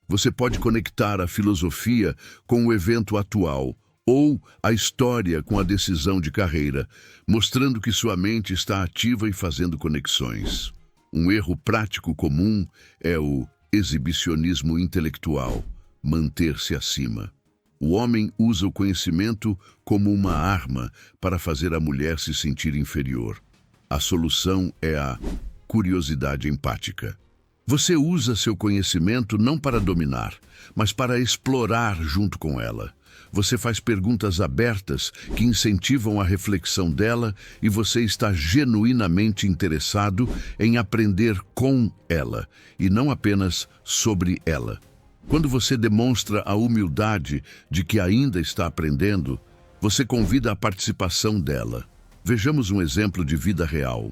Você pode conectar a filosofia com o evento atual, ou a história com a decisão de carreira, mostrando que sua mente está ativa e fazendo conexões. Um erro prático comum é o exibicionismo intelectual, manter-se acima. O homem usa o conhecimento como uma arma para fazer a mulher se sentir inferior. A solução é a curiosidade empática. Você usa seu conhecimento não para dominar, mas para explorar junto com ela. Você faz perguntas abertas que incentivam a reflexão dela e você está genuinamente interessado em aprender com ela e não apenas sobre ela. Quando você demonstra a humildade de que ainda está aprendendo, você convida a participação dela. Vejamos um exemplo de vida real.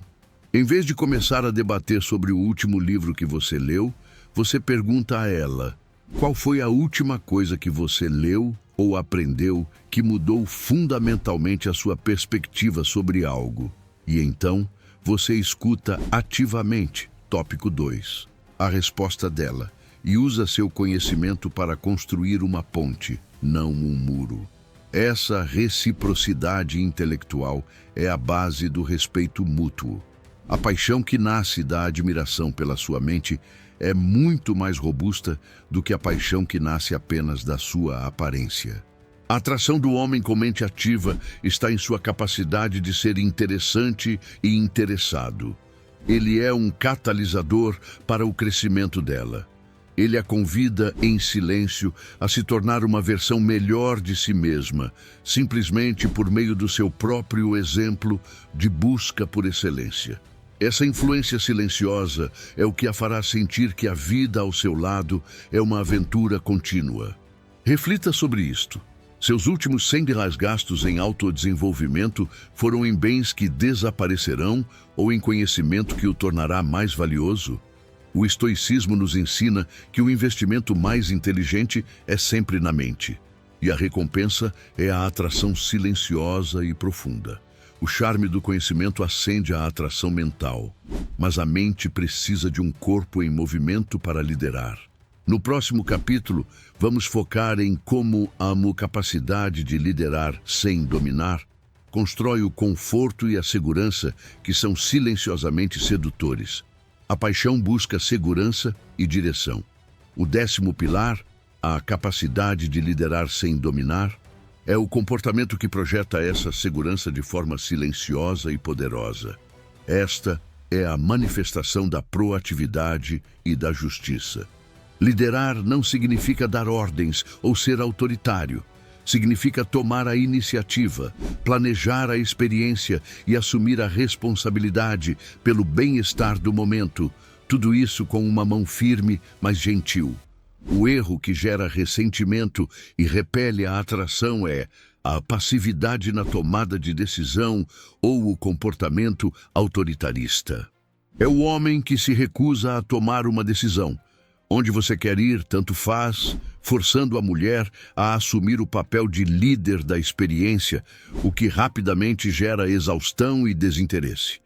Em vez de começar a debater sobre o último livro que você leu, você pergunta a ela: qual foi a última coisa que você leu ou aprendeu que mudou fundamentalmente a sua perspectiva sobre algo? E então, você escuta ativamente, tópico 2, a resposta dela, e usa seu conhecimento para construir uma ponte, não um muro. Essa reciprocidade intelectual é a base do respeito mútuo. A paixão que nasce da admiração pela sua mente é muito mais robusta do que a paixão que nasce apenas da sua aparência. A atração do homem com mente ativa está em sua capacidade de ser interessante e interessado. Ele é um catalisador para o crescimento dela. Ele a convida em silêncio a se tornar uma versão melhor de si mesma, simplesmente por meio do seu próprio exemplo de busca por excelência. Essa influência silenciosa é o que a fará sentir que a vida ao seu lado é uma aventura contínua. Reflita sobre isto. Seus últimos R$ 100 gastos em autodesenvolvimento foram em bens que desaparecerão ou em conhecimento que o tornará mais valioso? O estoicismo nos ensina que o investimento mais inteligente é sempre na mente, e a recompensa é a atração silenciosa e profunda. O charme do conhecimento acende a atração mental, mas a mente precisa de um corpo em movimento para liderar. No próximo capítulo, vamos focar em como a capacidade de liderar sem dominar constrói o conforto e a segurança que são silenciosamente sedutores. A paixão busca segurança e direção. O 10º pilar, a capacidade de liderar sem dominar, é o comportamento que projeta essa segurança de forma silenciosa e poderosa. Esta é a manifestação da proatividade e da justiça. Liderar não significa dar ordens ou ser autoritário. Significa tomar a iniciativa, planejar a experiência e assumir a responsabilidade pelo bem-estar do momento. Tudo isso com uma mão firme, mas gentil. O erro que gera ressentimento e repele a atração é a passividade na tomada de decisão ou o comportamento autoritarista. É o homem que se recusa a tomar uma decisão. Onde você quer ir, tanto faz, forçando a mulher a assumir o papel de líder da experiência, o que rapidamente gera exaustão e desinteresse.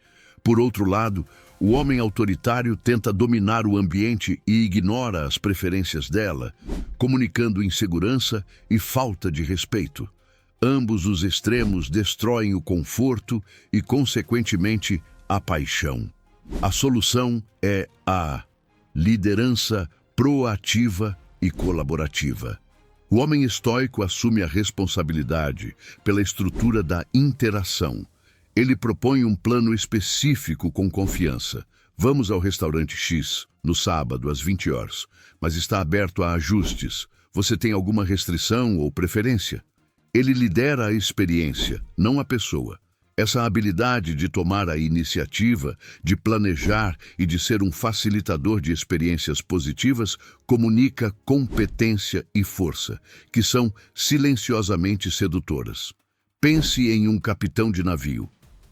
Por outro lado, o homem autoritário tenta dominar o ambiente e ignora as preferências dela, comunicando insegurança e falta de respeito. Ambos os extremos destroem o conforto e, consequentemente, a paixão. A solução é a liderança proativa e colaborativa. O homem estoico assume a responsabilidade pela estrutura da interação. Ele propõe um plano específico com confiança. Vamos ao restaurante X, no sábado, às 20 horas, mas está aberto a ajustes. Você tem alguma restrição ou preferência? Ele lidera a experiência, não a pessoa. Essa habilidade de tomar a iniciativa, de planejar e de ser um facilitador de experiências positivas comunica competência e força, que são silenciosamente sedutoras. Pense em um capitão de navio.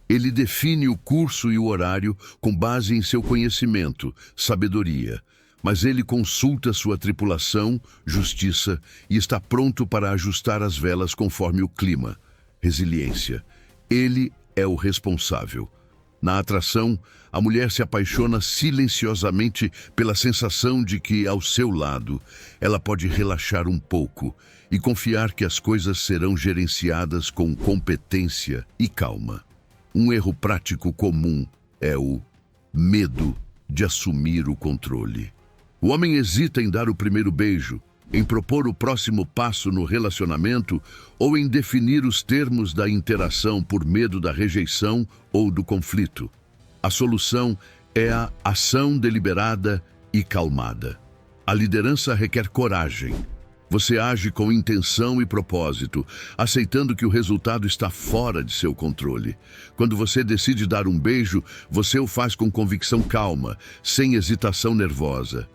Ele define o curso e o horário com base em seu conhecimento, sabedoria, mas ele consulta sua tripulação, justiça, e está pronto para ajustar as velas conforme o clima. Resiliência. Ele é o responsável. Na atração, a mulher se apaixona silenciosamente pela sensação de que, ao seu lado, ela pode relaxar um pouco e confiar que as coisas serão gerenciadas com competência e calma. Um erro prático comum é o medo de assumir o controle. O homem hesita em dar o primeiro beijo, em propor o próximo passo no relacionamento ou em definir os termos da interação por medo da rejeição ou do conflito. A solução é a ação deliberada e calmada. A liderança requer coragem. Você age com intenção e propósito, aceitando que o resultado está fora de seu controle. Quando você decide dar um beijo, você o faz com convicção calma, sem hesitação nervosa.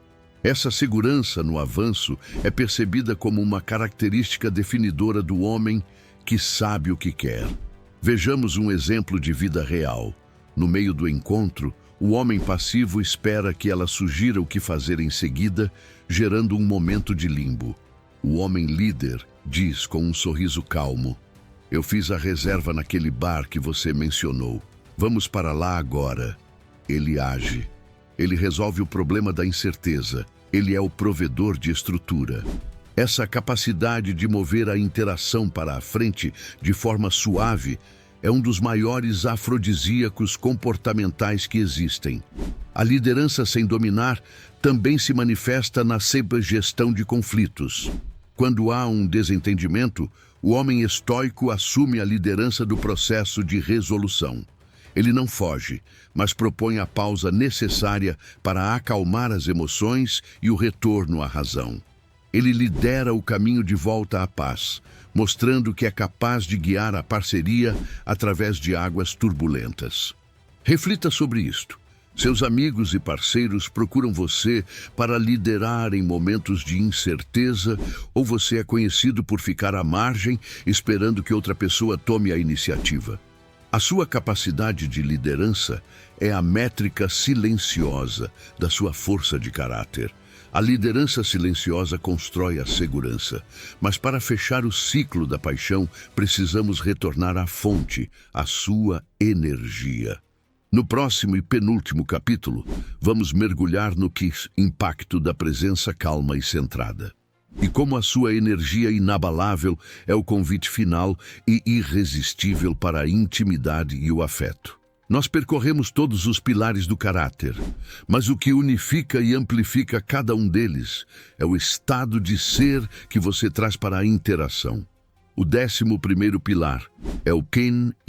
Essa segurança no avanço é percebida como uma característica definidora do homem que sabe o que quer. Vejamos um exemplo de vida real. No meio do encontro, o homem passivo espera que ela sugira o que fazer em seguida, gerando um momento de limbo. O homem líder diz com um sorriso calmo: "Eu fiz a reserva naquele bar que você mencionou. Vamos para lá agora." Ele age. Ele resolve o problema da incerteza. Ele é o provedor de estrutura. Essa capacidade de mover a interação para a frente de forma suave é um dos maiores afrodisíacos comportamentais que existem. A liderança sem dominar também se manifesta na sempre gestão de conflitos. Quando há um desentendimento, o homem estoico assume a liderança do processo de resolução. Ele não foge, mas propõe a pausa necessária para acalmar as emoções e o retorno à razão. Ele lidera o caminho de volta à paz, mostrando que é capaz de guiar a parceria através de águas turbulentas. Reflita sobre isto. Seus amigos e parceiros procuram você para liderar em momentos de incerteza, ou você é conhecido por ficar à margem, esperando que outra pessoa tome a iniciativa? A sua capacidade de liderança é a métrica silenciosa da sua força de caráter. A liderança silenciosa constrói a segurança, mas para fechar o ciclo da paixão, precisamos retornar à fonte, à sua energia. No próximo e penúltimo capítulo, vamos mergulhar no impacto da presença calma e centrada. E como a sua energia inabalável é o convite final e irresistível para a intimidade e o afeto. Nós percorremos todos os pilares do caráter, mas o que unifica e amplifica cada um deles é o estado de ser que você traz para a interação. O 11º pilar é o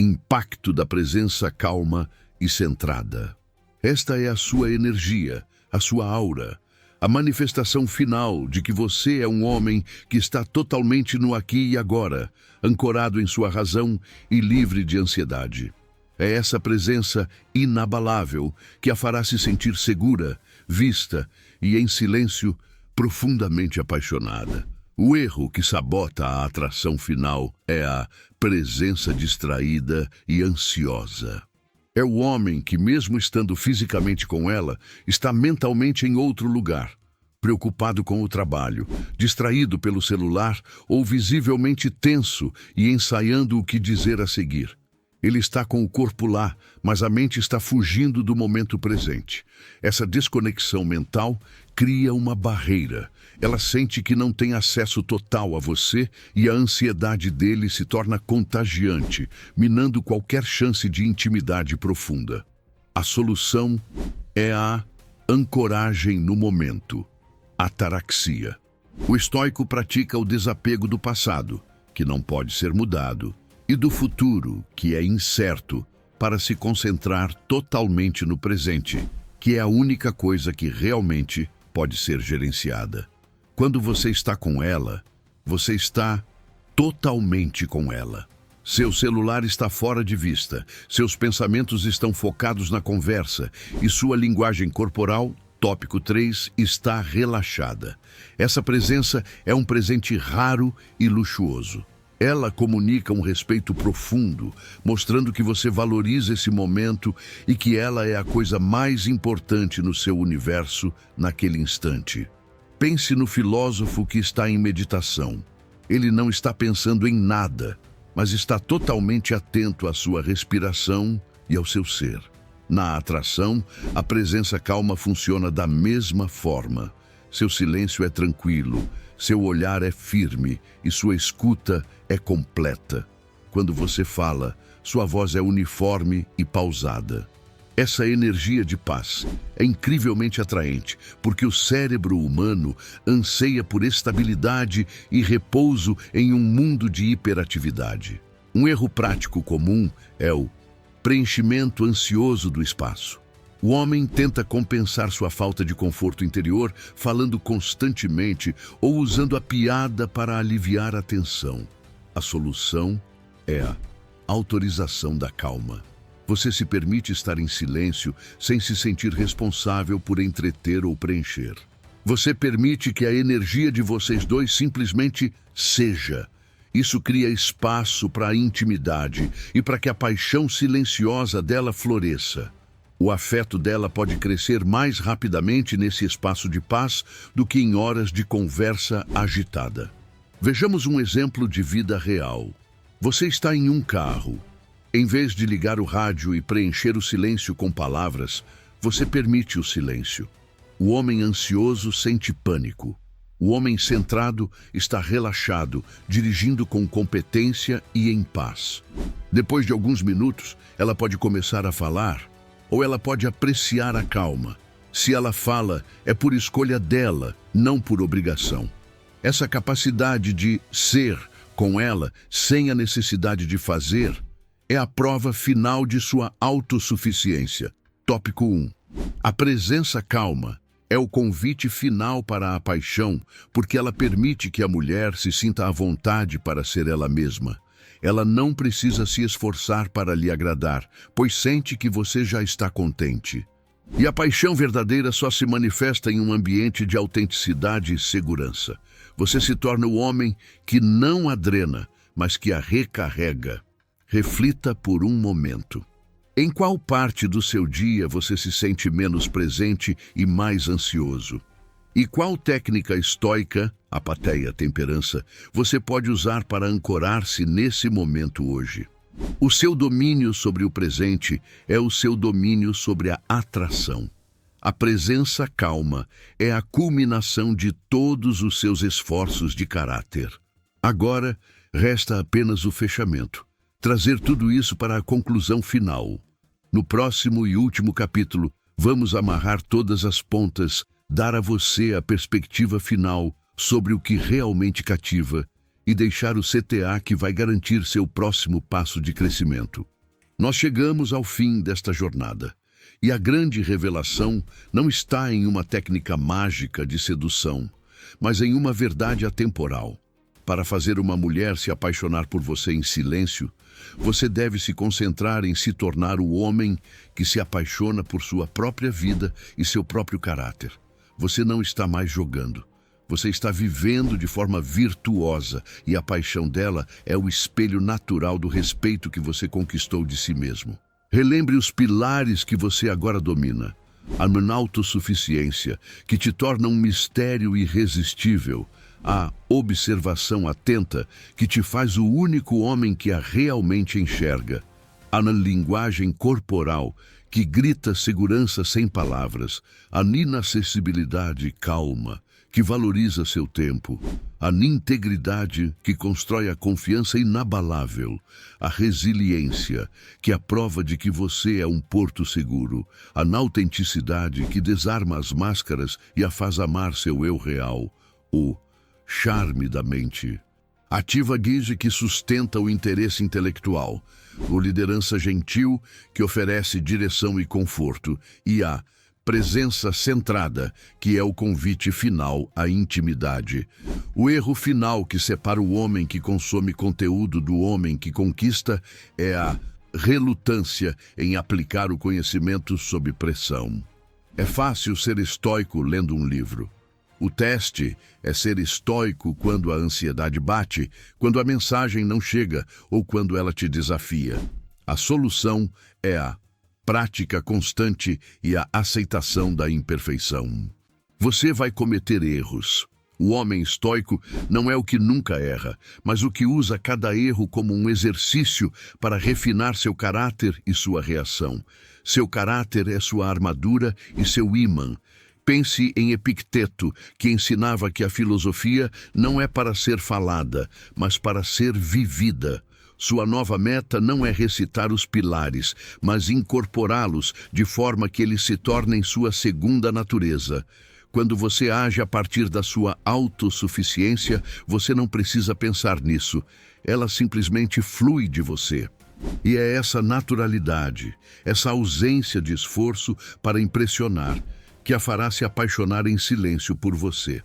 impacto da presença calma e centrada. Esta é a sua energia, a sua aura, a manifestação final de que você é um homem que está totalmente no aqui e agora, ancorado em sua razão e livre de ansiedade. É essa presença inabalável que a fará se sentir segura, vista e, em silêncio, profundamente apaixonada. O erro que sabota a atração final é a presença distraída e ansiosa. É o homem que, mesmo estando fisicamente com ela, está mentalmente em outro lugar, preocupado com o trabalho, distraído pelo celular ou visivelmente tenso e ensaiando o que dizer a seguir. Ele está com o corpo lá, mas a mente está fugindo do momento presente. Essa desconexão mental cria uma barreira. Ela sente que não tem acesso total a você e a ansiedade dele se torna contagiante, minando qualquer chance de intimidade profunda. A solução é a ancoragem no momento, ataraxia. O estoico pratica o desapego do passado, que não pode ser mudado, e do futuro, que é incerto, para se concentrar totalmente no presente, que é a única coisa que realmente pode ser gerenciada. Quando você está com ela, você está totalmente com ela. Seu celular está fora de vista, seus pensamentos estão focados na conversa e sua linguagem corporal, tópico 3, está relaxada. Essa presença é um presente raro e luxuoso. Ela comunica um respeito profundo, mostrando que você valoriza esse momento e que ela é a coisa mais importante no seu universo naquele instante. Pense no filósofo que está em meditação. Ele não está pensando em nada, mas está totalmente atento à sua respiração e ao seu ser. Na atração, a presença calma funciona da mesma forma. Seu silêncio é tranquilo, seu olhar é firme e sua escuta é completa. Quando você fala, sua voz é uniforme e pausada. Essa energia de paz é incrivelmente atraente, porque o cérebro humano anseia por estabilidade e repouso em um mundo de hiperatividade. Um erro prático comum é o preenchimento ansioso do espaço. O homem tenta compensar sua falta de conforto interior falando constantemente ou usando a piada para aliviar a tensão. A solução é a autorização da calma. Você se permite estar em silêncio sem se sentir responsável por entreter ou preencher. Você permite que a energia de vocês dois simplesmente seja. Isso cria espaço para a intimidade e para que a paixão silenciosa dela floresça. O afeto dela pode crescer mais rapidamente nesse espaço de paz do que em horas de conversa agitada. Vejamos um exemplo de vida real. Você está em um carro. Em vez de ligar o rádio e preencher o silêncio com palavras, você permite o silêncio. O homem ansioso sente pânico. O homem centrado está relaxado, dirigindo com competência e em paz. Depois de alguns minutos, ela pode começar a falar, ou ela pode apreciar a calma. Se ela fala, é por escolha dela, não por obrigação. Essa capacidade de ser com ela, sem a necessidade de fazer, é a prova final de sua autossuficiência. Tópico 1. A presença calma é o convite final para a paixão, porque ela permite que a mulher se sinta à vontade para ser ela mesma. Ela não precisa se esforçar para lhe agradar, pois sente que você já está contente. E a paixão verdadeira só se manifesta em um ambiente de autenticidade e segurança. Você se torna o homem que não a drena, mas que a recarrega. Reflita por um momento. Em qual parte do seu dia você se sente menos presente e mais ansioso? E qual técnica estoica, apatheia, temperança, você pode usar para ancorar-se nesse momento hoje? O seu domínio sobre o presente é o seu domínio sobre a atração. A presença calma é a culminação de todos os seus esforços de caráter. Agora, resta apenas o fechamento. Trazer tudo isso para a conclusão final. No próximo e último capítulo, vamos amarrar todas as pontas, dar a você a perspectiva final sobre o que realmente cativa e deixar o CTA que vai garantir seu próximo passo de crescimento. Nós chegamos ao fim desta jornada, e a grande revelação não está em uma técnica mágica de sedução, mas em uma verdade atemporal. Para fazer uma mulher se apaixonar por você em silêncio, você deve se concentrar em se tornar o homem que se apaixona por sua própria vida e seu próprio caráter. Você não está mais jogando. Você está vivendo de forma virtuosa e a paixão dela é o espelho natural do respeito que você conquistou de si mesmo. Relembre os pilares que você agora domina. A autossuficiência, que te torna um mistério irresistível. A observação atenta, que te faz o único homem que a realmente enxerga. A linguagem corporal, que grita segurança sem palavras. A inacessibilidade calma, que valoriza seu tempo. A integridade, que constrói a confiança inabalável. A resiliência, que é a prova de que você é um porto seguro. A autenticidade, que desarma as máscaras e a faz amar seu eu real. O charme da mente. Ativa guise, que sustenta o interesse intelectual. O liderança gentil, que oferece direção e conforto. E a presença centrada, que é o convite final à intimidade. O erro final que separa o homem que consome conteúdo do homem que conquista é a relutância em aplicar o conhecimento sob pressão. É fácil ser estoico lendo um livro. O teste é ser estoico quando a ansiedade bate, quando a mensagem não chega ou quando ela te desafia. A solução é a prática constante e a aceitação da imperfeição. Você vai cometer erros. O homem estoico não é o que nunca erra, mas o que usa cada erro como um exercício para refinar seu caráter e sua reação. Seu caráter é sua armadura e seu ímã. Pense em Epicteto, que ensinava que a filosofia não é para ser falada, mas para ser vivida. Sua nova meta não é recitar os pilares, mas incorporá-los de forma que eles se tornem sua segunda natureza. Quando você age a partir da sua autossuficiência, você não precisa pensar nisso. Ela simplesmente flui de você. E é essa naturalidade, essa ausência de esforço para impressionar, que a fará se apaixonar em silêncio por você.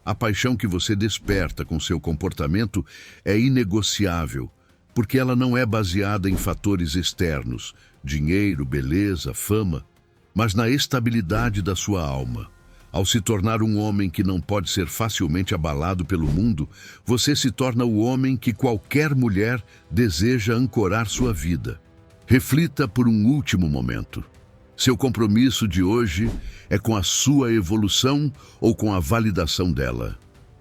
A paixão que você desperta com seu comportamento é inegociável, porque ela não é baseada em fatores externos, dinheiro, beleza, fama, mas na estabilidade da sua alma. Ao se tornar um homem que não pode ser facilmente abalado pelo mundo, você se torna o homem que qualquer mulher deseja ancorar sua vida. Reflita por um último momento. Seu compromisso de hoje é com a sua evolução ou com a validação dela?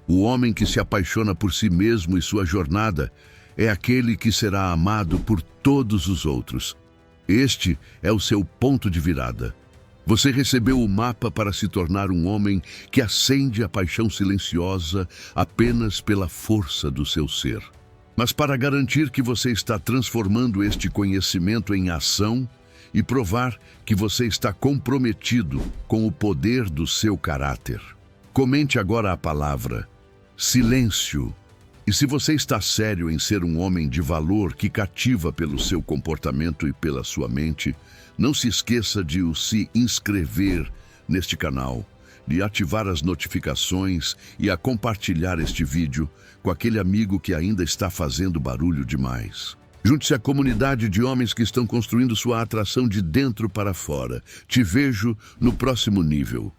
O homem que se apaixona por si mesmo e sua jornada é aquele que será amado por todos os outros. Este é o seu ponto de virada. Você recebeu o mapa para se tornar um homem que acende a paixão silenciosa apenas pela força do seu ser. Mas para garantir que você está transformando este conhecimento em ação e provar que você está comprometido com o poder do seu caráter, comente agora a palavra silêncio. E se você está sério em ser um homem de valor que cativa pelo seu comportamento e pela sua mente, não se esqueça de se inscrever neste canal, de ativar as notificações e a compartilhar este vídeo com aquele amigo que ainda está fazendo barulho demais. Junte-se à comunidade de homens que estão construindo sua atração de dentro para fora. Te vejo no próximo nível.